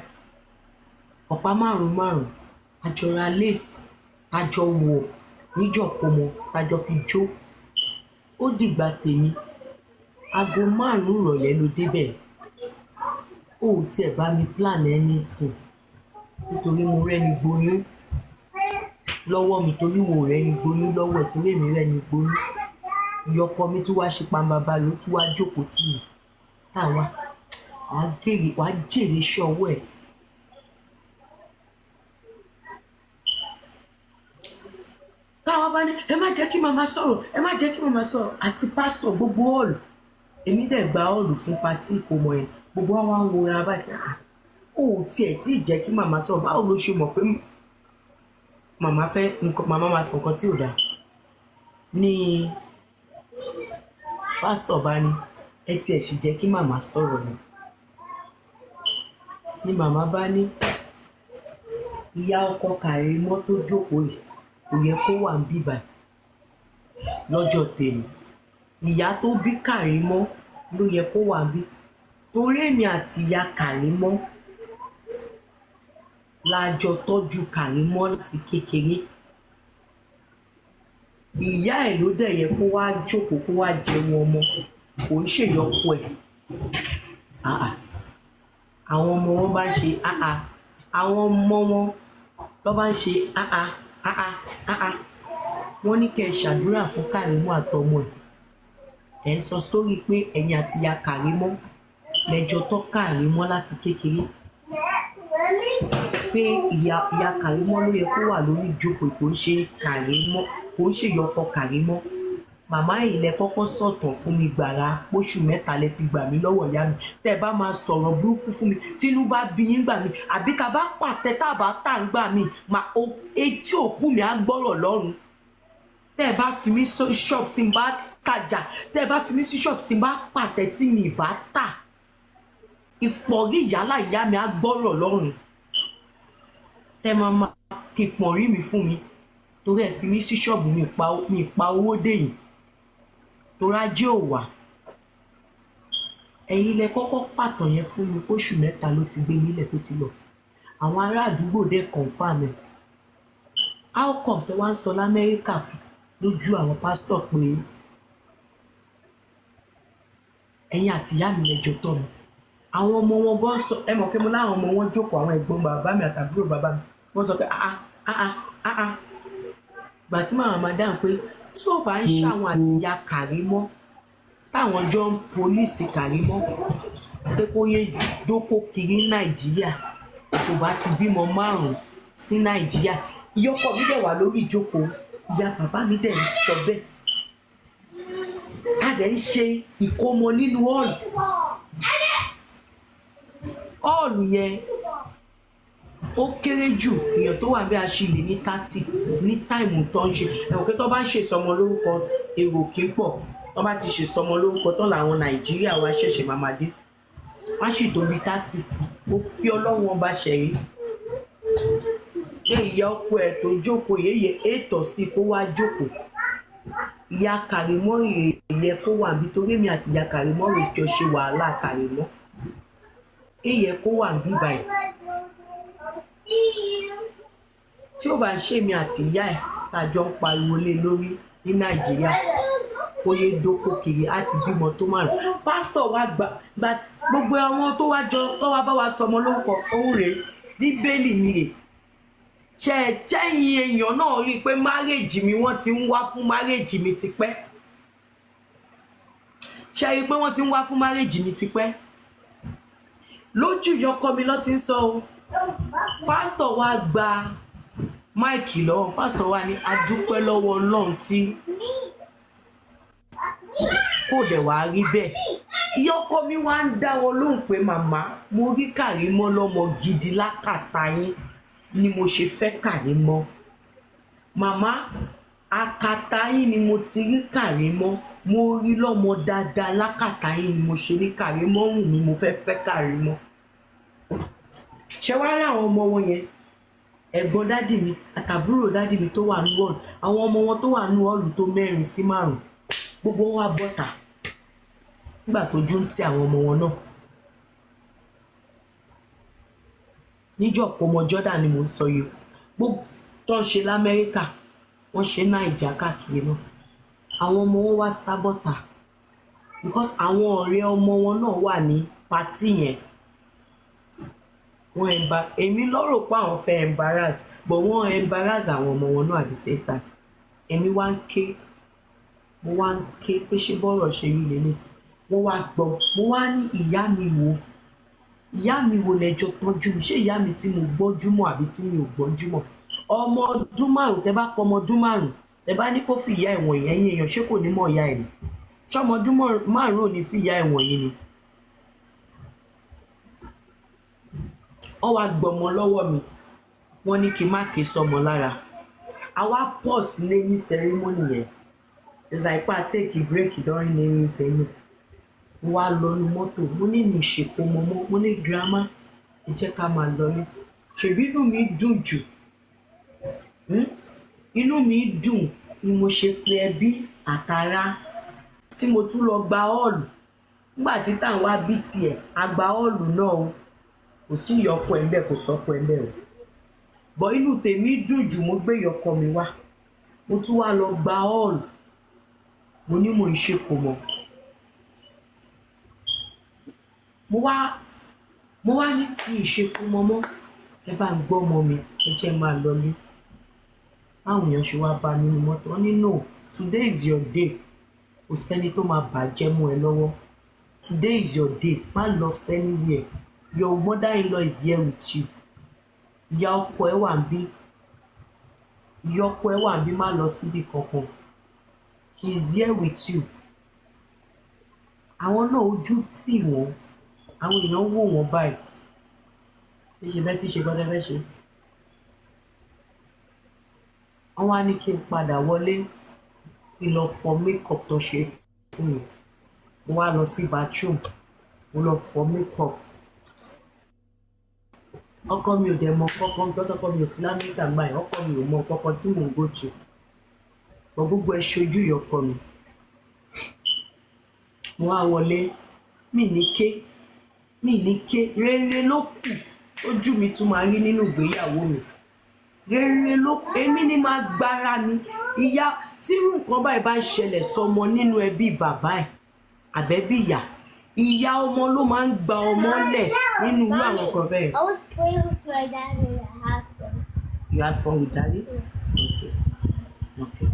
ọ̀pá márùn-ún àjọ ra lace àjọ wọ̀ níjọ́ kó mọ àjọ fi jó ó dìgbà tèmi aago 5 ìrọ̀lẹ́ ló débẹ̀ ó tiẹ̀ bá mi plan anything nítorí mo rẹ́ni gboyún lọ́wọ́ mi torí wo rẹ́ni gboyún lọ́wọ́ ẹ̀ torí èmi rẹ́ni gboyún ìyọkọ mi tún wá ṣe pàmbàbà ló tún wá jókòó tì mí táwa wàá jèrè iṣẹ́ ọwọ́ ẹ̀. táwa bá ní ẹ má jẹ́ kí màmá sọ̀rọ̀ ẹ má jẹ́ kí màmá sọ̀rọ̀ àti pásítọ̀ gbogbo ọ̀lù èmi dẹ̀ gba ọ̀lù fún patí kò mọ̀ ẹ́ gbogbo wa ń wo ara báyìí ó tiẹ̀ tí ì jẹ́ kí màmá sọ̀rọ̀ báwo ló ṣe mọ̀ pé màmá fẹ́ nǹkan màmá máa sọ nǹkan tí ò dáa ní pásítọ̀ bá ní ẹ tiẹ̀ sì jẹ́ kí màmá sọ̀rọ̀ ni màmá bá ní ìyá ọkọ Karimo tó jókòó yìí kò yẹ kó wà ń bíbà lọ́jọ́ tèmi ìyá tó bí Karimo ló yẹ kó wà ń bí torí èmi àti ìyá Karimo la jọ tọ́jú Karimo láti kékeré ìyá ẹ̀ ló dẹ̀ yẹ kó wá jókòó kó wá jẹun ọmọ kò ń ṣèyọkọ ẹ̀ àwọn ọmọ wọn bá ń ṣe àwọn ọmọ wọn ló bá ń ṣe wọ́n ní kẹ́ ẹ ṣàdúrà fún Karimo àtọmọ ẹ̀ ń sọ sórí pé ẹ̀yin àti ìyá Karimo lẹ́jọ́ tọ́ Karimo láti kékeré pé ìyá Karimo ló yẹ kó wà lórí ìjókòó kò ń ṣe Karimo kò ń ṣèyọkọ Karimo màmá ilẹ̀ kọ́kọ́ sọ̀tàn fún mi gbàrà póṣù 3 lẹ ti gbà mí lọ́wọ́ ìyá mi tẹ́ ẹ bá máa sọ̀rọ̀ burúkú fún mi tínú bá bí yín gbà mí àbí ká bá pàtẹ tá a bá tà ń gbà mí etí òkú mi á gbọ́rọ̀ lọ́rùn tẹ́ ẹ bá fi mí sí ṣọ́ọ̀bù tí n bá tajà tẹ́ ẹ bá fi mí sí ṣọ́ọ̀bù tí n bá pàtẹ tí mi bá tà ìpọ̀rí ìyálà ìyá mi á gbọ́rọ̀ lọ́rùn tẹ́ máa kí ìpọ̀rí mi fún mi torí ẹ fi mí sí ṣọ́ọ̀bù mi pa owó dèyìn torí ajé ò wà ẹ̀yin lẹ kọ́kọ́ pàtàn yẹn fún mi póṣù 3 ló ti gbé nílẹ̀ tó ti lọ àwọn ará àdúgbò dẹ̀ confam ẹ̀ how come tẹ wá ń sọ lamẹ́ríkà lójú àwọn pásítọ̀ pé ẹ̀yin àti ìyá mi lẹ́jọ́ tọ́ mi àwọn ọmọ wọn gan sọ ẹ mọ̀ pé mo láwọn ọmọ wọn jókòó àwọn ẹ̀gbọ́n bàbá mi àtàbúrò bàbá mi wọ́n sọ pé gbà tí màmá máa dáhùn pé tí ò bá ń ṣàwọn àti ìyá Karimo táwọn jọ ń pólíìsì Karimo pé kó yé dókó kiri Nàìjíríà kò bá ti bímọ 5 sí Nàìjíríà ìyọkọ mi dẹ̀ wà lórí ìjókòó ìyá bàbá mi dẹ̀ ń sọ bẹ́ẹ̀ a dẹ̀ ń ṣe ìkómọ nínú ọ̀ọ̀lù yẹn ó kéré jù èèyàn tó wà bí a ṣe lè ní 30 ní táìmù tó ń ṣe ẹ̀wọ̀n pé tó bá ń ṣèsọmọ lórúkọ èrò kí ń pọ̀ tó bá ti ṣèsọmọ lórúkọ tó làwọn Nàìjíríà wa ṣẹ̀ṣẹ̀ máa dé wá sì tóbi 30 ó fi Ọlọ́run ọba ṣẹ̀rí pé ìyá ọkọ ẹ̀ tó jókòó yéye ètò sí kó wá jókòó ìyá Karimo yẹ kó wà bí torí mi àti ìyá Karimo rè jọ ṣe wàhálà Karimo èyẹ kó wà bí báyìí tí ó bá ń ṣe mi àti ìyá ẹ̀ tàjọ ń pariwo lé lórí ní Nàìjíríà kó yé dókó kiri àti bímọ tó 5 pásítọ̀ wa gbà gbogbo àwọn tó wá bá wa sọmọ lórúkọ òun rèé bíbélì mi rè ṣẹ́yìn èèyàn náà rí i pé márèèjì mi wọ́n ti ń wá fún márèèjì mi tipẹ́ ṣe rí i pé wọ́n ti ń wá fún márèèjì mi tipẹ́ lójú ìyọkọ mi ló ti ń sọ o pásítọ̀ wa gba máìkì lọ́wọ́ pásítọ̀ wa ní adúpẹ́ lọ́wọ́ Ọlọ́run tí kò dẹ̀ wá rí bẹ́ẹ̀. Ìyá ọkọ mi wá ń dá wọn lóhùn pé màmá mo rí Karimo lọ́mọ gidi lákàtà yín ni mo ṣe fẹ́ Karimo. Màmá àkàtà yín ni mo ti rí Karimo, mo rí lọ́mọ dáadáa lákàtà yín ni mo ṣe ní Karimo wù mí mo fẹ́ Karimo. Ṣé wá rí àwọn ọmọ wọn yẹn, ẹ̀gbọ́n dádì mi àtàbúrò dádì mi tó wà ní ọ̀lù, àwọn ọmọ wọn tó wà ní ọ̀lù tó 4 sí 5, gbogbo wọn wá bọ́ta nígbà tó jú ń tí àwọn ọmọ wọn náà. Níjọ́ kó ọmọ Jordan ni mò ń sọ yìí, gbogbo tó ń ṣe l'Amẹ́ríkà wọ́n ṣe Naija káàkiri náà, àwọn ọmọ wọn wá sá bọ́ta because àwọn ọ̀rẹ́ ọmọ wọn náà wà ní pátì yẹn. Èmi lọ́rò pé àwọn fẹ́ embarrass, but wọ́n embarrass àwọn ọmọ wọn náà at the same time. Èmi wá ń ké, mo wá ń ké pé ṣé bọ́rọ̀ ṣe rí lélẹ̀. Wọ́n wá gbọ́, mo wá ní ìyá mi wo lẹ́jọ́ tọ́jú mi, ṣé ìyá mi tí mo gbọ́júmọ̀ àbí tí mi ò gbọ́júmọ̀. Ọmọ ọdún 5 tẹ bá pọ ọmọ ọdún 5 tẹ bá ní kó fi ìyá ẹ̀wọ̀n yẹn yín èèyàn, ṣé kò ní mọ̀ ìyá ẹ̀ ni? Ṣé ọmọ ọdún 5 ò ní fi ìyá ẹ̀wọ̀n yín ni? Wọ́n wá gbọmọ lọ́wọ́ mi, wọ́n ní kí n má ké sọmọ lára. Àwa pọ̀ sílé ní ceremony yẹn, it's like pa take a break during naming ceremony. Mo wá lọ ní mọ́tò, mo ní mi ṣèkó mọ́mọ́, mo ní grandma ẹ jẹ́ ká máa lọlé. Ṣèbí inú mi dùn jù, inú mi dùn ni mo ṣe pé ẹbí àtàrà tí mo tún lọ gba họ́ọ̀lù. Nígbà tí táwọn wá bí tiẹ̀ àgbà họ́ọ̀lù náà o, kò sí ìyọkọ ẹ̀ ń bẹ̀, kò sọ́kọ ẹ̀ ń bẹ̀ o. Bọ̀ inú tèmi dùn jù, mo gbé ìyọkọ mi wá, mo tún wá lọ gba họ́ọ̀lù, mo ní mo ń ṣe kò mọ̀. Mo wá ní kí n ṣe kò mọ̀ mọ́, ẹ bá ń gbọ́ ọmọ mi, ẹ jẹ́ máa lọlé. Báwọn èèyàn ṣe wá bá mi nínú mọ́tò, wọ́n ní no, today is your day, kò sẹ́ni tó máa bàjẹ́ mọ́ ẹ lọ́wọ́. Today is your day, má lọ anywhere. Your mother-in-law is here with you. Ìyá ọkọ ẹ wà ń bí, má lọ síbi kankan. She is here with you. Àwọn náà ojú tì wọ́n, àwọn èèyàn wò wọ́n báyìí. Bí ṣe bẹ́ẹ̀ tí ṣe gbọ́dọ̀ fẹ́ ṣe. Wọ́n wá ní kí n padà wọlé kí n lọ fọ makeup tó ṣe fún mi. Mo wá lọ sí bathroom, mo lọ fọ makeup. Ọkọ mi ò dẹ̀ mọ kọ́kọ́ nítorí ọkọ mi ò sí l'Amẹ́ríkà báyìí, ọkọ mi ò mọ kọ́kọ́ tí mò ń go through. But gbogbo ẹ ṣojú ìyọkọ mi. Mo wá wọlé, mi ní ké, rere ló kù ojú mi tún máa rí nínú ìgbéyàwó mi. Rere ló kù, èmi ni máa gbára mi. Ìyá tí irú nǹkan báyìí bá ń ṣẹlẹ̀ sọmọ nínú ẹbí bàbá ẹ̀ àbẹ́bí ìyá ọmọ ló máa ń gba ọmọ lẹ̀ nínú irú àwọn nǹkan bẹ́ẹ̀. I was playing with my dad and I had fun. You had fun with daddy? Yeah. Okay.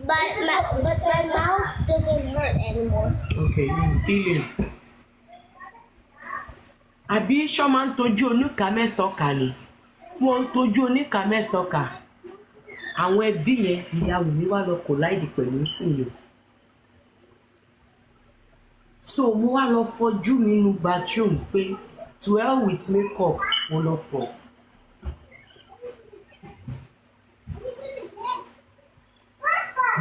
But my mouth doesn't hurt anymore. Okay, it's healing. Àbí ṣọ́ máa ń tọ́jú oníkà mẹ́sàn-án ni? Wọ́n ń tọ́jú oníkà mẹ́sàn-án. Àwọn ẹbí yẹn ìyá Wunmi wá lọ collide pẹ̀lú ìsìn. So mo wá lọ fọjú mi nínú bathroom pé to hell with makeup mo lọ fọ.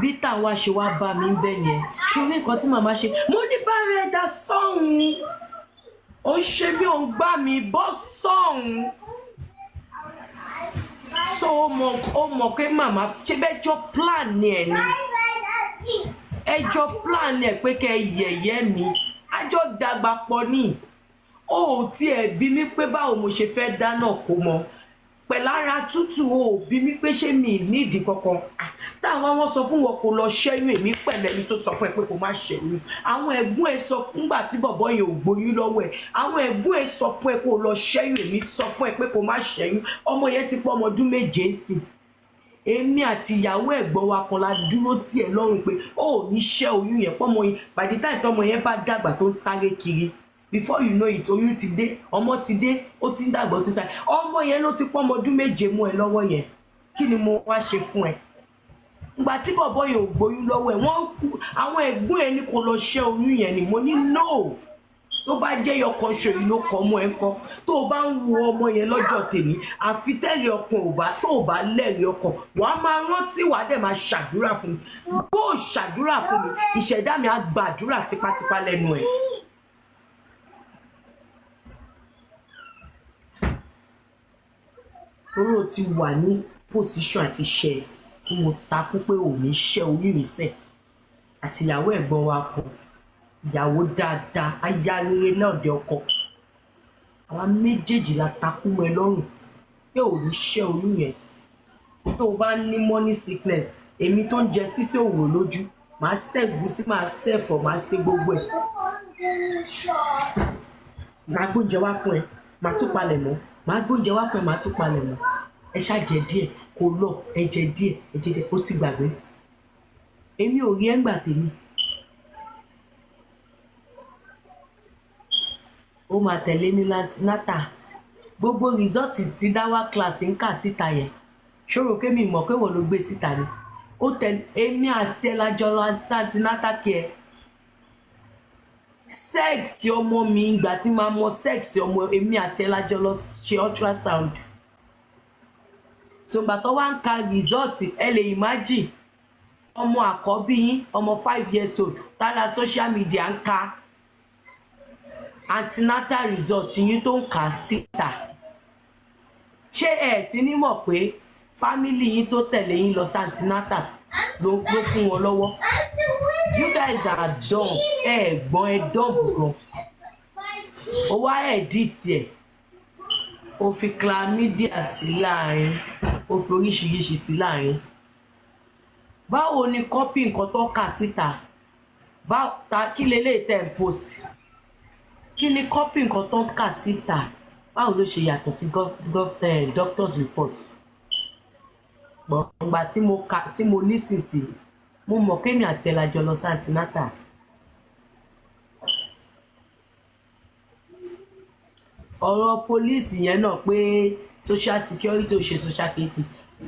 Bí táwa ṣe wá bá mi bẹ́ẹ̀ yẹn, ṣé ní nǹkan tí màmá ṣe, mo ní bá rẹ̀ dá sọ́hun, ó ṣe bí òun gbá mi bọ́ sọ́hun. So ó mọ̀ pé màmá ṣe bẹ́jọ́ plan ni ẹ̀ ni. Ẹjọ́ plan ẹ̀ pé kẹ́ yẹ̀yẹ́ mi, àjọ dàgbà pọ̀ ní. Ó tiẹ̀ bí mi pé báwo mo ṣe fẹ́ dáná kó mọ. Pẹ̀lú ara tútù ó bí mi pé ṣé mi nídìí kankan. Táwọn ọmọ sọ fún wọn kó lọ ṣẹ́yún, èmi pẹ̀lẹ́ ni tó sọ fún ẹ pé kó má ṣẹ́yún. Àwọn ẹ̀gbọ́n ẹ sọ nígbà tí bọ̀bọ́ yẹn ò gbóyún lọ́wọ́ ẹ̀. Àwọn ẹ̀gbọ́n ẹ sọ fún ẹ kó lọ ṣẹ́yún, èmi sọ fún ẹ pé kó má ṣẹ́yún. Ọmọ yẹn ti pọ̀ ọmọ ọdún 7 sí. Èmi àti ìyàwó ẹ̀gbọ́n wa kan la dúró tì ẹ́ lọ́rùn pé ó ní ṣẹ́ oyún yẹn pọ́mọ yẹn. By the time tọmọ yẹn bá dàgbà tó ń sáré kiri, before you know it, oyún ti dé, ọmọ ti dé, ó ti ń dàgbà, ó ti sáré. Ọmọ yẹn ló ti pọ́ ọmọ ọdún 7 mú ẹ lọ́wọ́ yẹn. kí ni mo wá ṣe fún ẹ ìgbà tí bọ̀bọ̀ yẹn ò gbóyún lọ́wọ́ ẹ̀ wọ́n àwọn ẹ̀gbọ́n ẹ̀ ní kò lọ ṣẹ́ oyún yẹn ni mo ní no tó bá jẹ́ ọkàn ṣòyí ló kọ́ ọmọ ẹ̀ kọ́ tó o bá ń wo ọmọ yẹn lọ́jọ́ tèmi àfi tẹ́lẹ̀ ọkàn ò bá tó o bá lẹ́rìí ọkàn wàá máa rántí wàá dẹ̀ máa ṣàdúrà fún mi bó o ṣàdúrà fún mi ìṣẹ̀dá mi á gbàdúrà tipátipá lẹ́nu ẹ̀. torí o ti wà ní pòsíṣàn àti ṣe tí mo takú pé ò ní ṣẹ́ oyún mi sẹ̀ àti ìyàwó ẹ̀gbọ́n wa kan ìyàwó dáadáa aya rere náà dé ọkọ àwa méjèèjì la takú mọ́ ẹ lọ́rùn pé ò ní ṣẹ́ oyún yẹn tó o bá ní money sickness èmi tó ń jẹ sísè òwò lójú màá ṣẹ́gun sí màá ṣẹ̀fọ̀ màá ṣe gbogbo ẹ̀ màá gbóúnjẹ wá fún ẹ màá tún palẹ̀ mọ́ màá gbóúnjẹ wá fún ẹ màá tún palẹ̀ mọ́ ẹ ṣàjẹ díẹ̀ kò lọ ẹ jẹ díẹ̀ ó ti gbàgbé èmi ò rí ẹ ń gbà tèmi ó máa tẹ̀lé mi látà gbogbo rìsọ́ọ̀tì tí dáwà kíláàsì ń kà síta yẹn ṣòro kémi mọ̀ pé wọ́n ló gbé síta ni ó tẹ̀lé èmi àti ẹ̀ lájọ lọ antinata care sex tí ọmọ mi ìgbà tí máa mọ sex ọmọ èmi àti ẹ̀ lájọ lọ ṣe ultrasound ṣùgbà tó wá ń ka rìsọ́ọ̀tì ẹ lè imagine ọmọ àkọ́bí yín ọmọ 5 years old tálà social media ń ka antenatal result yín tó ń kà síta ṣé ẹ ti ní mọ̀ pé fámìlì yín tó tẹ̀lé yín lọ sí antenatal ló fún wọn lọ́wọ́ you guys are dumb gbọ́n ẹ dumb gan ó wá edit ẹ̀ ó fi chlamydia sí láàrin ó fi oríṣiríṣi sí láàrin báwo ni kọ́pì nǹkan tó kà síta kí lélẹ́yìí tẹ̀ ń post kí ni kọ́pì nǹkan tó ń kà síta báwo ló ṣe yàtọ̀ sí doctor's report gbọ̀ngbà tí mo nísinsì mo mọ̀ kémi àti ẹ̀ lájọ lọ sí antinata ọ̀rọ̀ pólíìsì yẹn náà pé social security ò ṣe social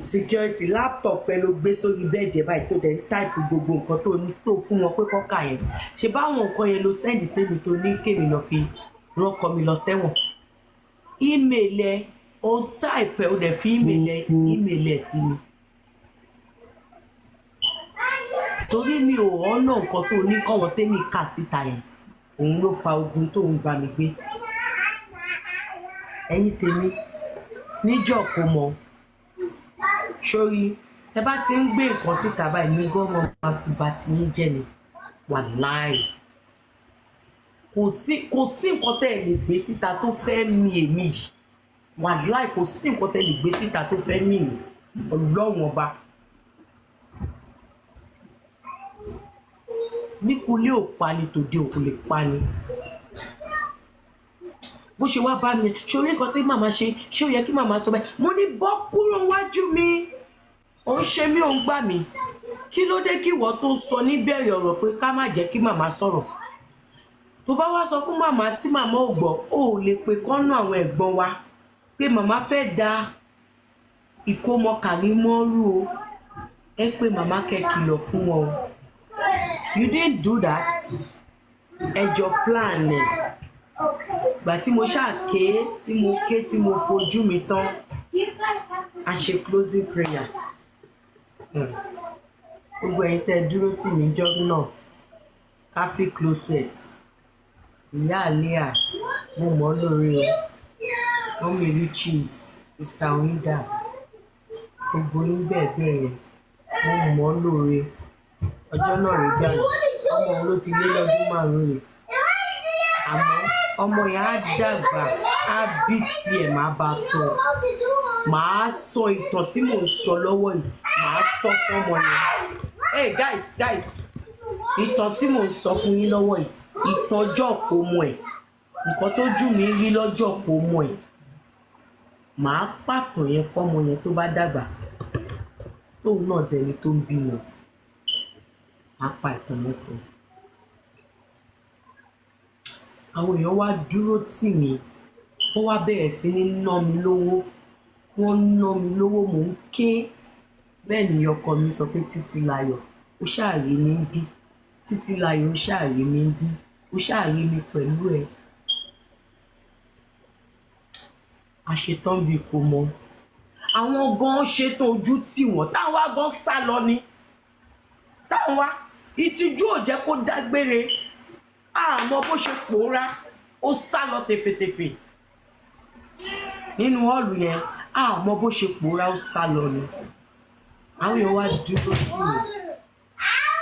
security laptop ẹ ló gbé sórí bẹ́ẹ̀dì ẹ̀ báyìí tó dẹ̀ ń táìpù gbogbo nǹkan tó fún wọn pé kọ́kà yẹn ṣe báwọn nǹkan yẹn ló sẹ́ndì sẹ́mi tó ní kémi lọ fi rọ́kọ mi lọ sẹ́wọ̀n ímeèlì ẹ ó táìpù ẹ ó dẹ̀ fi ímeèlì ẹ sí mi torí mi ò ọ̀nà nǹkan tó ní kọ́wọ́ tẹ́mi kà síta yẹn òun ló fa ogun tó ń bá mi gbé ẹ̀yin tèmi níjọ́ kò mọ̀ sórí ẹ bá ti ń gbé nǹkan síta báyìí ní gọ́ọ̀mọ̀ máa fi bá ti yín jẹ́ ni wàláì kò sí nǹkan tẹ́ ẹ lè gbé síta tó fẹ́ mi èmi yìí wàláì kò sí nǹkan tẹ́ ẹ lè gbé síta tó fẹ́ mi mi ọlọ́run ọba níkulé ò pani tòde òkú lè pani bó ṣe wá bá mi ṣe orí nǹkan tí màmá ṣe ṣé ó yẹ kí màmá sọ bẹ́ẹ̀ mo ní bọ́ kúrò wájú mi ò ń ṣe mí ò ń gbà mí kí ló dé kí ìwọ tó sọ níbẹ̀rẹ̀ ọ̀rọ̀ pé ká má jẹ́ kí màmá sọ̀rọ̀ tó bá wá sọ fún màmá tí màmá ò gbọ́ ó lè pe kọ́nù àwọn ẹ̀gbọ́n wa pé màmá fẹ́ da ìkómọ Karimo rú o ẹ pé màmá kẹ́ kìlọ̀ fún wọn o you didn't do that ẹ jọ plan ẹ̀ gbà tí mo ṣàké tí mo fojú mi tán a ṣe closing prayer gbogbo ẹ̀yin tẹ́ dúró tì mí jọ́dún náà káfí closet ìyá àlíà mo mọ̀ lórí o wọ́n mi rí cheese mr onídà gbogbo yín bẹ́ẹ̀ bẹ́ẹ̀ yẹn mo mọ̀ lórí ọjọ́ náà rí jáde ọmọ òun ló ti lé lọ́dún márùn-ún rẹ̀ àmọ́ ọmọ yẹn á dàgbà á bí tiẹ̀ má bá tọ̀ màá sọ ìtàn tí mò ń sọ lọ́wọ́ yìí màá sọ fún ọmọ yẹn hey guys ìtàn tí mò ń sọ fún yín lọ́wọ́ yìí ìtàn ọjọ́ kò mọ̀ ẹ̀ nǹkan tó jù mí rí lọ́jọ́ kò mọ̀ ẹ̀ màá pàtàn yẹn fọ́mọ yẹn tó bá dàgbà tóun náà dẹni tó ń bímọ á pa ìtàn yẹn fún un. àwọn èèyàn wá dúró tì mí wọ́n wá bẹ̀rẹ̀ sí ní ná mi lówó wọ́n ná mi lówó mò ń ké bẹ́ẹ̀ ni ọkọ mi sọ pé Títílayọ̀ ó ṣàrí mi ń bí, Títílayọ̀ ó ṣàrí mi ń bí, ó ṣàrí mi pẹ̀lú ẹ̀. Àṣetán bíi kò mọ àwọn gan ṣètò ojú tì wọ́n táwọn wá gan sá lọ ni, táwọn wá ìtìjú ò jẹ́ kó dágbére, àmọ́ bó ṣe pòórá ó sá lọ tèfètèfè nínú họ́ọ̀lù yẹn, àmọ́ bó ṣe pòórá ó sá lọ ni. Àwọn èèyàn wá dúró tì mí.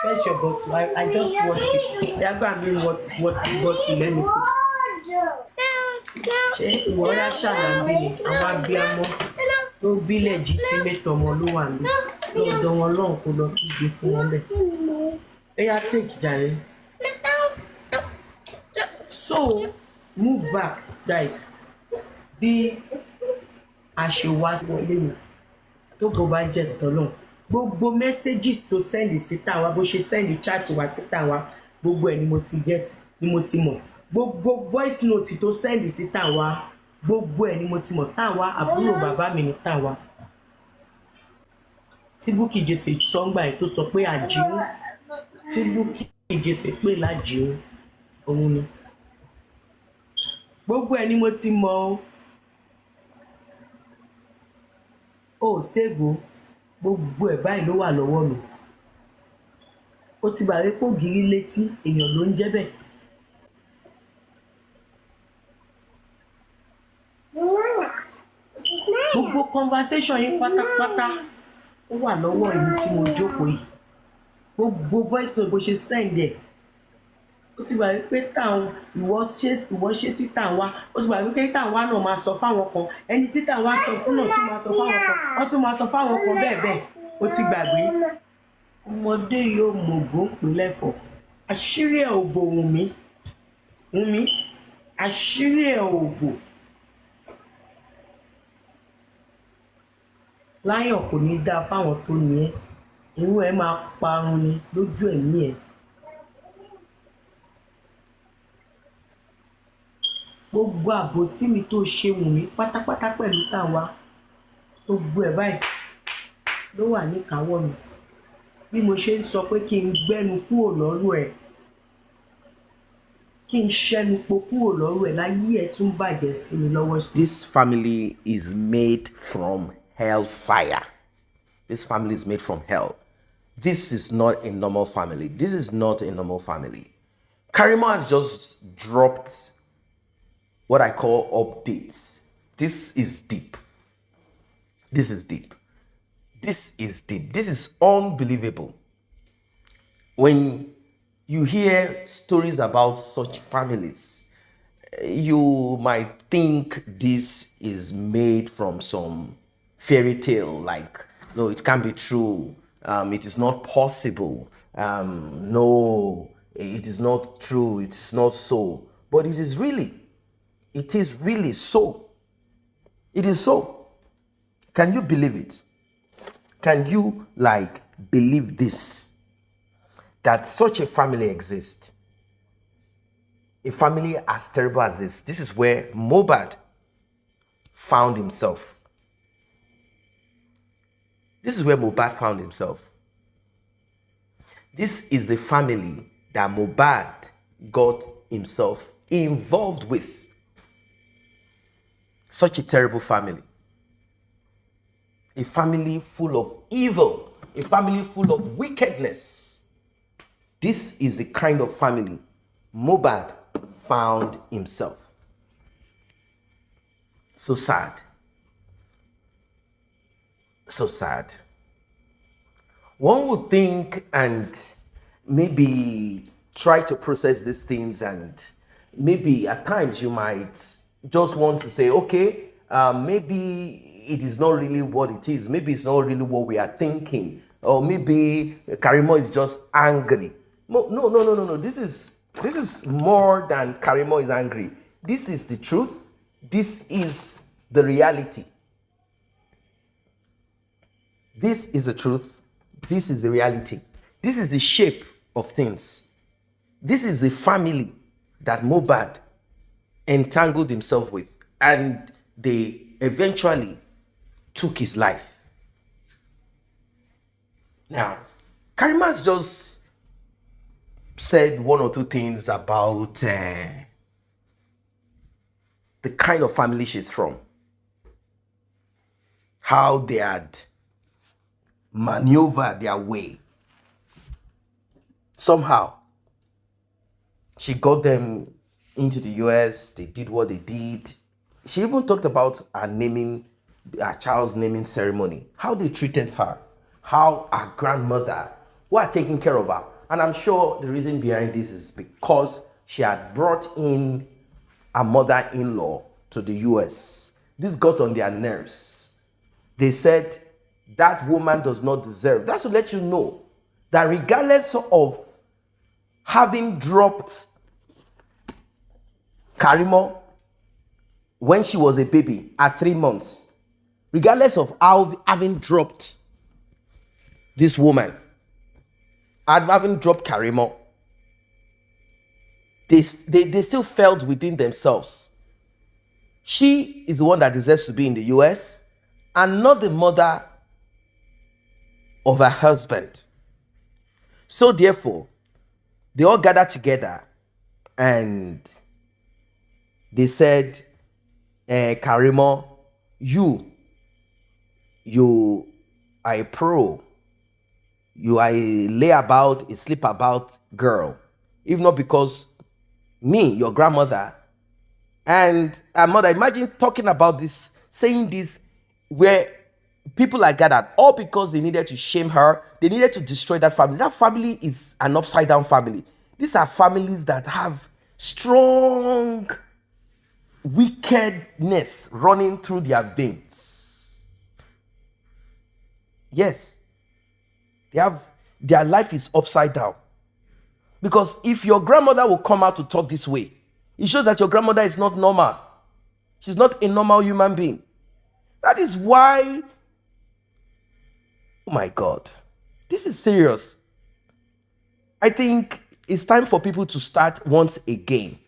Where's your bottle? I just washed it. They are going to mean what the bottle let me put. Ṣé ìwọ rá ṣàlàyé ni àwọn abiyamọ tó bí legitimate ọmọ ló wà ní lọ́dọ̀ wọn lọ́hùn kó lọ kígbe fún wọn bẹ́ẹ̀. Ẹ yá take jàre. So move back guys. Bí a ṣe wá wọlé mi tó kò bá jẹ́ tọ́lọ̀ gbogbo messages tó send síta wa bó ṣe send chat wa síta wa gbogbo ẹ̀ ni mo ti get ni mo ti mọ̀. Gbogbo voice note tó send síta wa gbogbo ẹ̀ ni mo ti mọ̀ táwa àbúrò bàbá mi ní táwa. Tí Bukky Jesse sọ́ngbà ẹ̀ tó sọ pé àjíhùn tí Bukky Jesse pé lájíhùn òun ni. Gbogbo ẹ̀ ni mo ti mọ̀ ó save o gbogbo ẹ̀ báyìí ló wà lọ́wọ́ mi. Ó ti bàrí pò gírí létí èèyàn ló ń jẹ́ bẹ́ẹ̀. Gbogbo conversation yín pátápátá ó wà lọ́wọ́ èmi tí mo jókòó yìí. Gbogbo voice note bó ṣe send ẹ̀. Ó ti bàrí pé táwọn ìwọ ṣe sí táwọn ó ti bàrí pé táwọn náà máa sọ fáwọn kan ẹni tí táwọn sọ fún náà tún máa sọ fáwọn kan wọ́n tún máa sọ fáwọn kan bẹ́ẹ̀ bẹ́ẹ̀. Ó ti gbàgbé ọmọdé yóò mọ̀gbó pè lẹ́fọ̀ọ́ àṣírí ẹ̀ òbò Wunmi àṣírí ẹ̀ òbò. Láyọ̀ kò ní dáa fáwọn tó ní ẹ́ irú ẹ̀ máa parun ni lójú ẹ̀mí ẹ̀. Gbogbo àbòsí mi tó ṣe Wunmi pátápátá pẹ̀lú táwa gbogbo ẹ̀ báyìí ló wà níkàáwọ́ mi. Bí mo ṣe ń sọ pé kí n gbẹ́nu kúrò lọ́rùn ẹ̀ kí n ṣẹ́nu po kúrò lọ́rùn ẹ̀ láyé ẹ̀ tún bàjẹ́ sí mi lọ́wọ́ sí. This family is made from hellfire. This family is made from hell. This is not a normal family. This is not a normal family. Karimo has just dropped what I call updates. This is deep. This is deep. This is deep. This is unbelievable. When you hear stories about such families, you might think this is made from some fairy tale, like, no, it can't be true. It is not possible. No, it is not true. It's not so. But it is really so. It is so. Can you believe it? Can you believe this? That such a family exists? A family as terrible as this. This is where Mohbad found himself. This is where Mohbad found himself. This is the family that Mohbad got himself involved with. Such a terrible family. A family full of evil. A family full of wickedness. This is the kind of family Mohbad found himself. So sad. So sad. One would think and maybe try to process these things, and maybe at times you might just want to say, okay, maybe it is not really what it is. Maybe it's not really what we are thinking. Or maybe Karimo is just angry. No. This is more than Karimo is angry. This is the truth. This is the reality. This is the truth. This is the reality. This is the shape of things. This is the family that Mohbad entangled himself with, and they eventually took his life. Now, Karima's just said one or two things about the kind of family she's from, how they had maneuvered their way. Somehow, she got them into the US, they did what they did. She even talked about her child's naming ceremony, how they treated her, how her grandmother who are taking care of her. And I'm sure the reason behind this is because she had brought in a mother-in-law to the US. This got on their nerves. They said that woman does not deserve. That's to let you know that regardless of having dropped Karimo when she was a baby at 3 months, regardless of having dropped this woman, having dropped Karimo, they still felt within themselves, she is the one that deserves to be in the US and not the mother of her husband. So therefore, they all gathered together and they said, Karimo, you are a pro. You are a layabout, a sleep about girl. If not because me, your grandmother, and her mother, imagine talking about this, saying this, where people are gathered, all because they needed to shame her. They needed to destroy that family. That family is an upside down family. These are families that have strong wickedness running through their veins. Yes, their life is upside down. Because if your grandmother will come out to talk this way, it shows that your grandmother is not normal. She's not a normal human being. That is why, oh my God, this is serious. I think it's time for people to start once again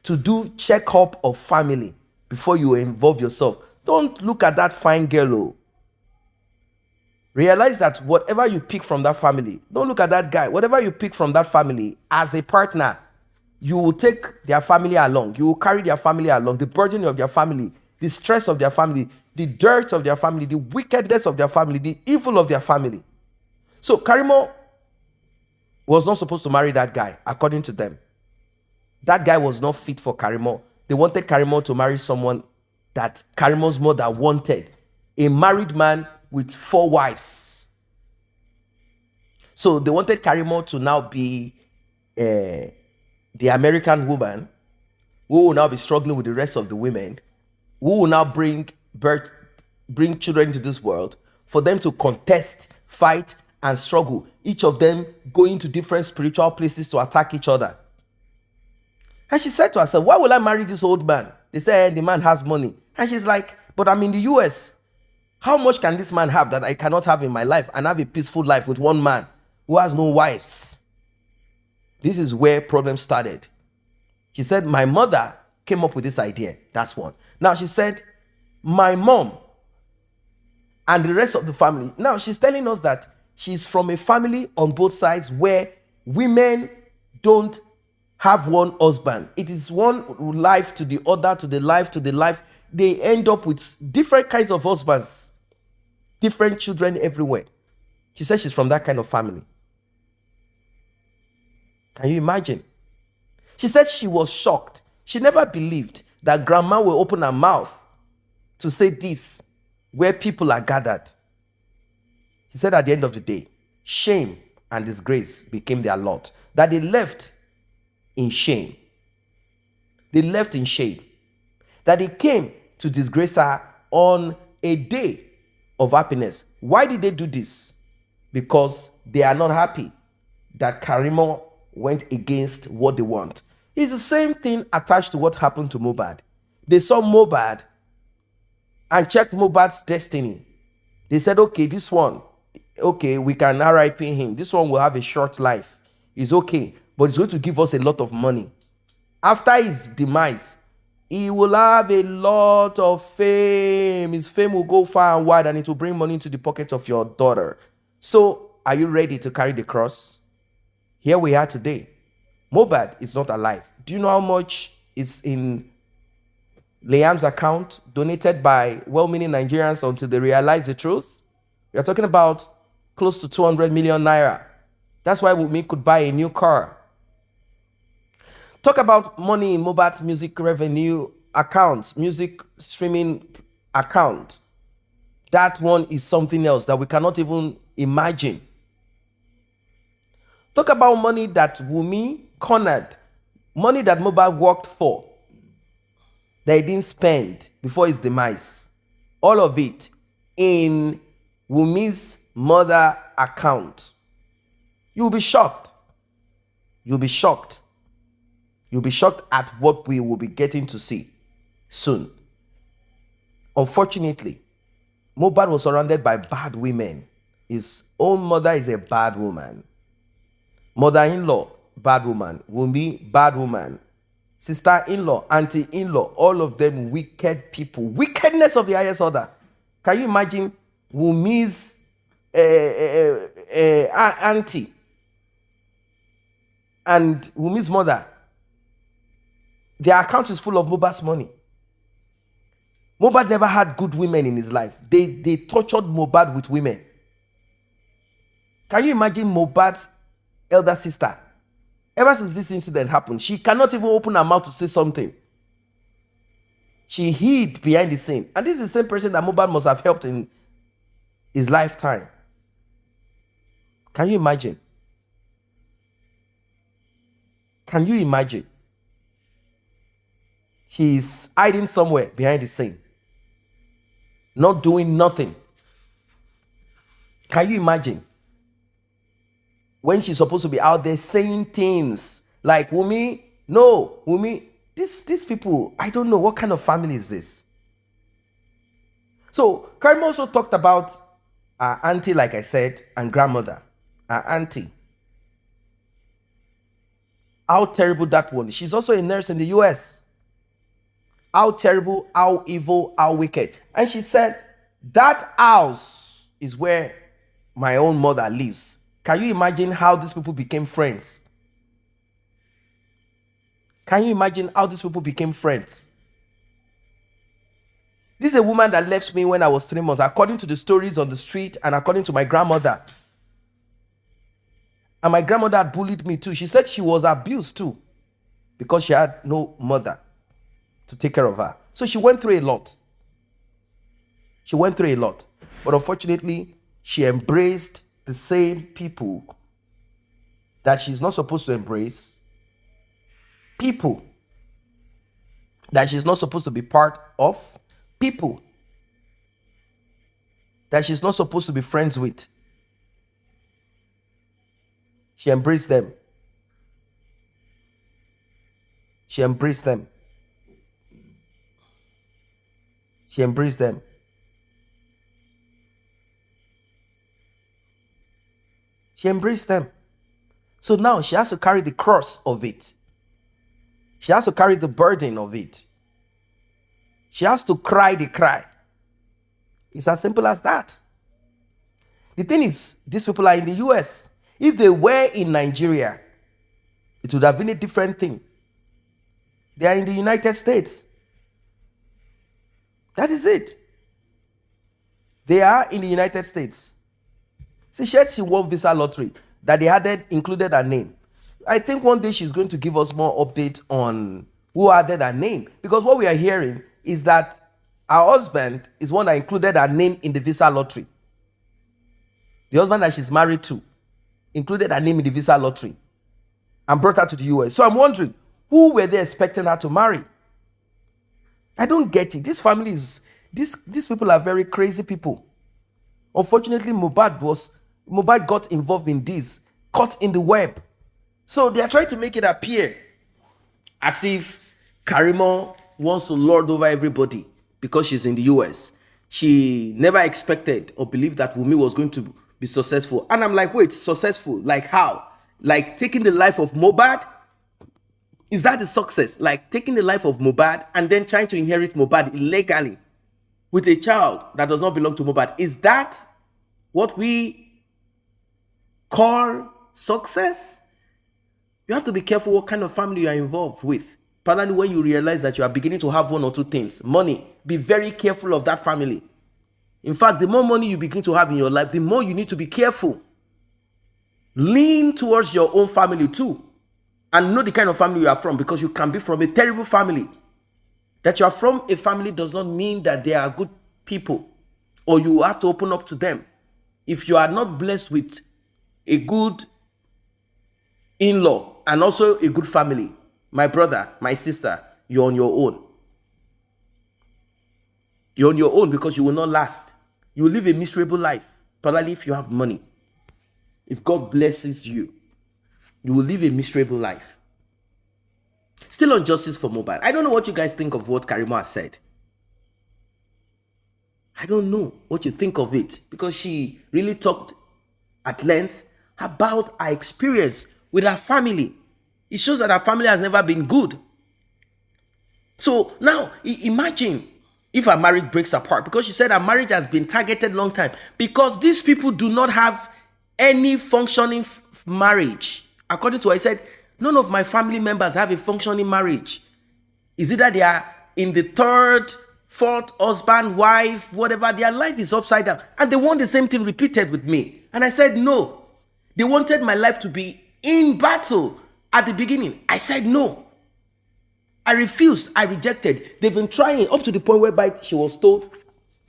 to do check-up of family before you involve yourself. Don't look at that fine girl. Oh. Realize that whatever you pick from that family, don't look at that guy. Whatever you pick from that family as a partner, you will take their family along. You will carry their family along. The burden of their family, the stress of their family, the dirt of their family, the wickedness of their family, the evil of their family. So Karimo was not supposed to marry that guy, according to them. That guy was not fit for Karimo. They wanted Karimo to marry someone that Karimo's mother wanted. A married man with 4 wives. So they wanted Karimo to now be the American woman who will now be struggling with the rest of the women, who will now bring children into this world, for them to contest, fight, and struggle. Each of them going to different spiritual places to attack each other. And she said to herself, why will I marry this old man? They said, the man has money. And she's like, but I'm in the US. How much can this man have that I cannot have in my life and have a peaceful life with one man who has no wives? This is where problems started. She said, my mother came up with this idea. That's one. Now she said, my mom and the rest of the family. Now she's telling us that she's from a family on both sides where women don't have one husband. It is one life to the other, to the life, to the life. They end up with different kinds of husbands, different children everywhere. She says she's from that kind of family. Can you imagine? She said she was shocked. She never believed that grandma will open her mouth to say this where people are gathered. She said at the end of the day, shame and disgrace became their lot. That they left in shame. They left in shame. That they came to disgrace her on a day of happiness. Why did they do this? Because they are not happy that Karimo went against what they want. It's the same thing attached to what happened to Mohbad. They saw Mohbad and checked Mohbad's destiny. They said, okay, this one, okay, we can RIP him. This one will have a short life. It's okay, but it's going to give us a lot of money. After his demise, he will have a lot of fame. His fame will go far and wide and it will bring money into the pocket of your daughter. So are you ready to carry the cross? Here we are today. Mohbad is not alive. Do you know how much is in Liam's account donated by well-meaning Nigerians until they realize the truth? We are talking about close to 200 million naira. That's why Wunmi could buy a new car. Talk about money in Mohbad's music revenue accounts, music streaming account. That one is something else that we cannot even imagine. Talk about money that Wunmi cornered, money that Mohbad worked for, that he didn't spend before his demise. All of it in Wunmi's mother account. You'll be shocked. You'll be shocked. You'll be shocked at what we will be getting to see soon. Unfortunately, Mohbad was surrounded by bad women. His own mother is a bad woman. Mother-in-law, bad woman. Wunmi, bad woman. Sister-in-law, auntie-in-law, all of them wicked people. Wickedness of the highest order. Can you imagine Wunmi's auntie and Wunmi's mother? Their account is full of Mohbad's money. Mohbad never had good women in his life. They tortured Mohbad with women. Can you imagine Mohbad's elder sister? Ever since this incident happened, she cannot even open her mouth to say something. She hid behind the scene. And this is the same person that Mohbad must have helped in his lifetime. Can you imagine? Can you imagine? She's hiding somewhere behind the scene, not doing nothing. Can you imagine? When she's supposed to be out there saying things like, Wunmi, no, Wunmi, these people, I don't know, what kind of family is this? So, Karimo also talked about our auntie, like I said, and grandmother. Our auntie. How terrible that one is. She's also a nurse in the US. How terrible, how evil, how wicked. And she said, that house is where my own mother lives. Can you imagine how these people became friends? Can you imagine how these people became friends? This is a woman that left me when I was 3 months, according to the stories on the street and according to my grandmother. And my grandmother had bullied me too. She said she was abused too because she had no mother to take care of her. So she went through a lot. She went through a lot. But unfortunately, she embraced the same people that she's not supposed to embrace. People that she's not supposed to be part of. People that she's not supposed to be friends with. She embraced them. She embraced them. She embraced them. She embraced them. So now she has to carry the cross of it. She has to carry the burden of it. She has to cry the cry. It's as simple as that. The thing is, these people are in the US. If they were in Nigeria, it would have been a different thing. They are in the United States. That is it. They are in the United States. See, she won visa lottery that they had included her name. I think one day she's going to give us more update on who added her name. Because what we are hearing is that her husband is one that included her name in the visa lottery. The husband that she's married to included her name in the visa lottery and brought her to the US. So I'm wondering, who were they expecting her to marry? I don't get it. This family is, these people are very crazy people. Unfortunately, Mohbad got involved in this, caught in the web. So they are trying to make it appear as if Karimo wants to lord over everybody because she's in the US. She never expected or believed that Wunmi was going to be successful. And I'm like, wait, successful? Like how? Like taking the life of Mohbad? Is that the success? Like taking the life of Mohbad and then trying to inherit Mohbad illegally with a child that does not belong to Mohbad? Is that what we call success, you have to be careful what kind of family you are involved with. Particularly when you realize that you are beginning to have one or two things. Money, be very careful of that family. In fact, the more money you begin to have in your life, the more you need to be careful. Lean towards your own family too, and know the kind of family you are from, because you can be from a terrible family. That you are from a family does not mean that they are good people, or you have to open up to them. If you are not blessed with a good in-law and also a good family, my brother, my sister, you're on your own. You're on your own, because you will not last. You will live a miserable life, particularly if you have money. If God blesses you, you will live a miserable life. Still on justice for Mohbad. I don't know what you guys think of what Karimo has said. I don't know what you think of it, because she really talked at length about her experience with her family. It shows that her family has never been good. So now imagine if her marriage breaks apart, because she said her marriage has been targeted long time, because these people do not have any functioning marriage. According to her, I said, none of my family members have a functioning marriage. Is either they are in the third, fourth husband, wife, whatever, their life is upside down. And they want the same thing repeated with me. And I said, no. They wanted my life to be in battle at the beginning. I said, no. I refused. I rejected. They've been trying up to the point whereby she was told,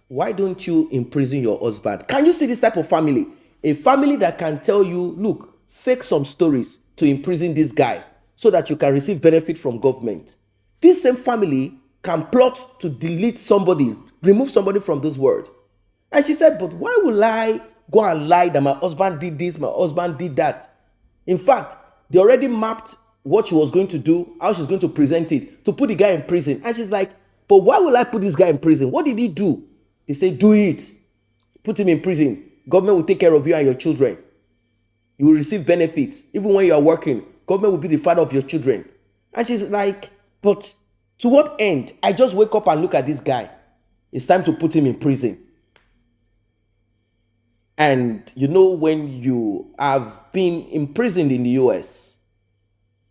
why don't you imprison your husband? Can you see this type of family? A family that can tell you, look, fake some stories to imprison this guy so that you can receive benefit from government. This same family can plot to delete somebody, remove somebody from this world. And she said, but why will I go and lie that my husband did this, my husband did that? In fact, they already mapped what she was going to do, how she's going to present it, to put the guy in prison. And she's like, but why will I put this guy in prison? What did he do? They say, do it. Put him in prison. Government will take care of you and your children. You will receive benefits. Even when you are working, government will be the father of your children. And she's like, but to what end? I just wake up and look at this guy. It's time to put him in prison. And you know, when you have been imprisoned in the US,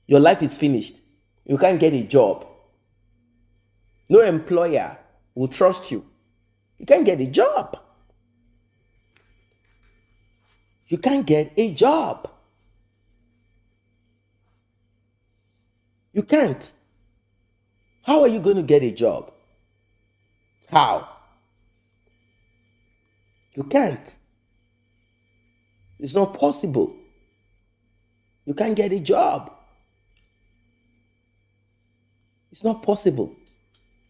your life is finished. You can't get a job. No employer will trust you. You can't get a job. You can't get a job. You can't. How are you going to get a job? How? You can't. It's not possible. You can't get a job. It's not possible.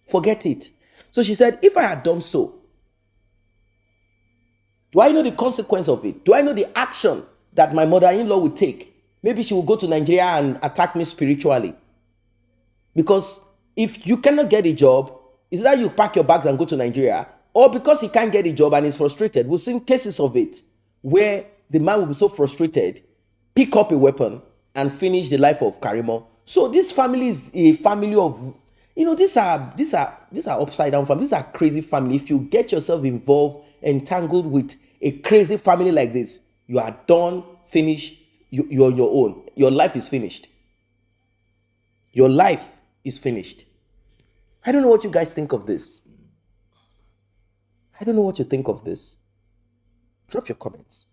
Forget it. So she said, if I had done so, do I know the consequence of it? Do I know the action that my mother-in-law would take? Maybe she will go to Nigeria and attack me spiritually. Because if you cannot get a job, it's either you pack your bags and go to Nigeria, or because he can't get a job and is frustrated. We've seen cases of it where the man will be so frustrated, pick up a weapon and finish the life of Karimo. So this family is a family of, these are upside down families. These are crazy family. If you get yourself involved, entangled with a crazy family like this, you are done, finished, you're on your own. Your life is finished. Your life is finished. I don't know what you guys think of this. I don't know what you think of this. Drop your comments.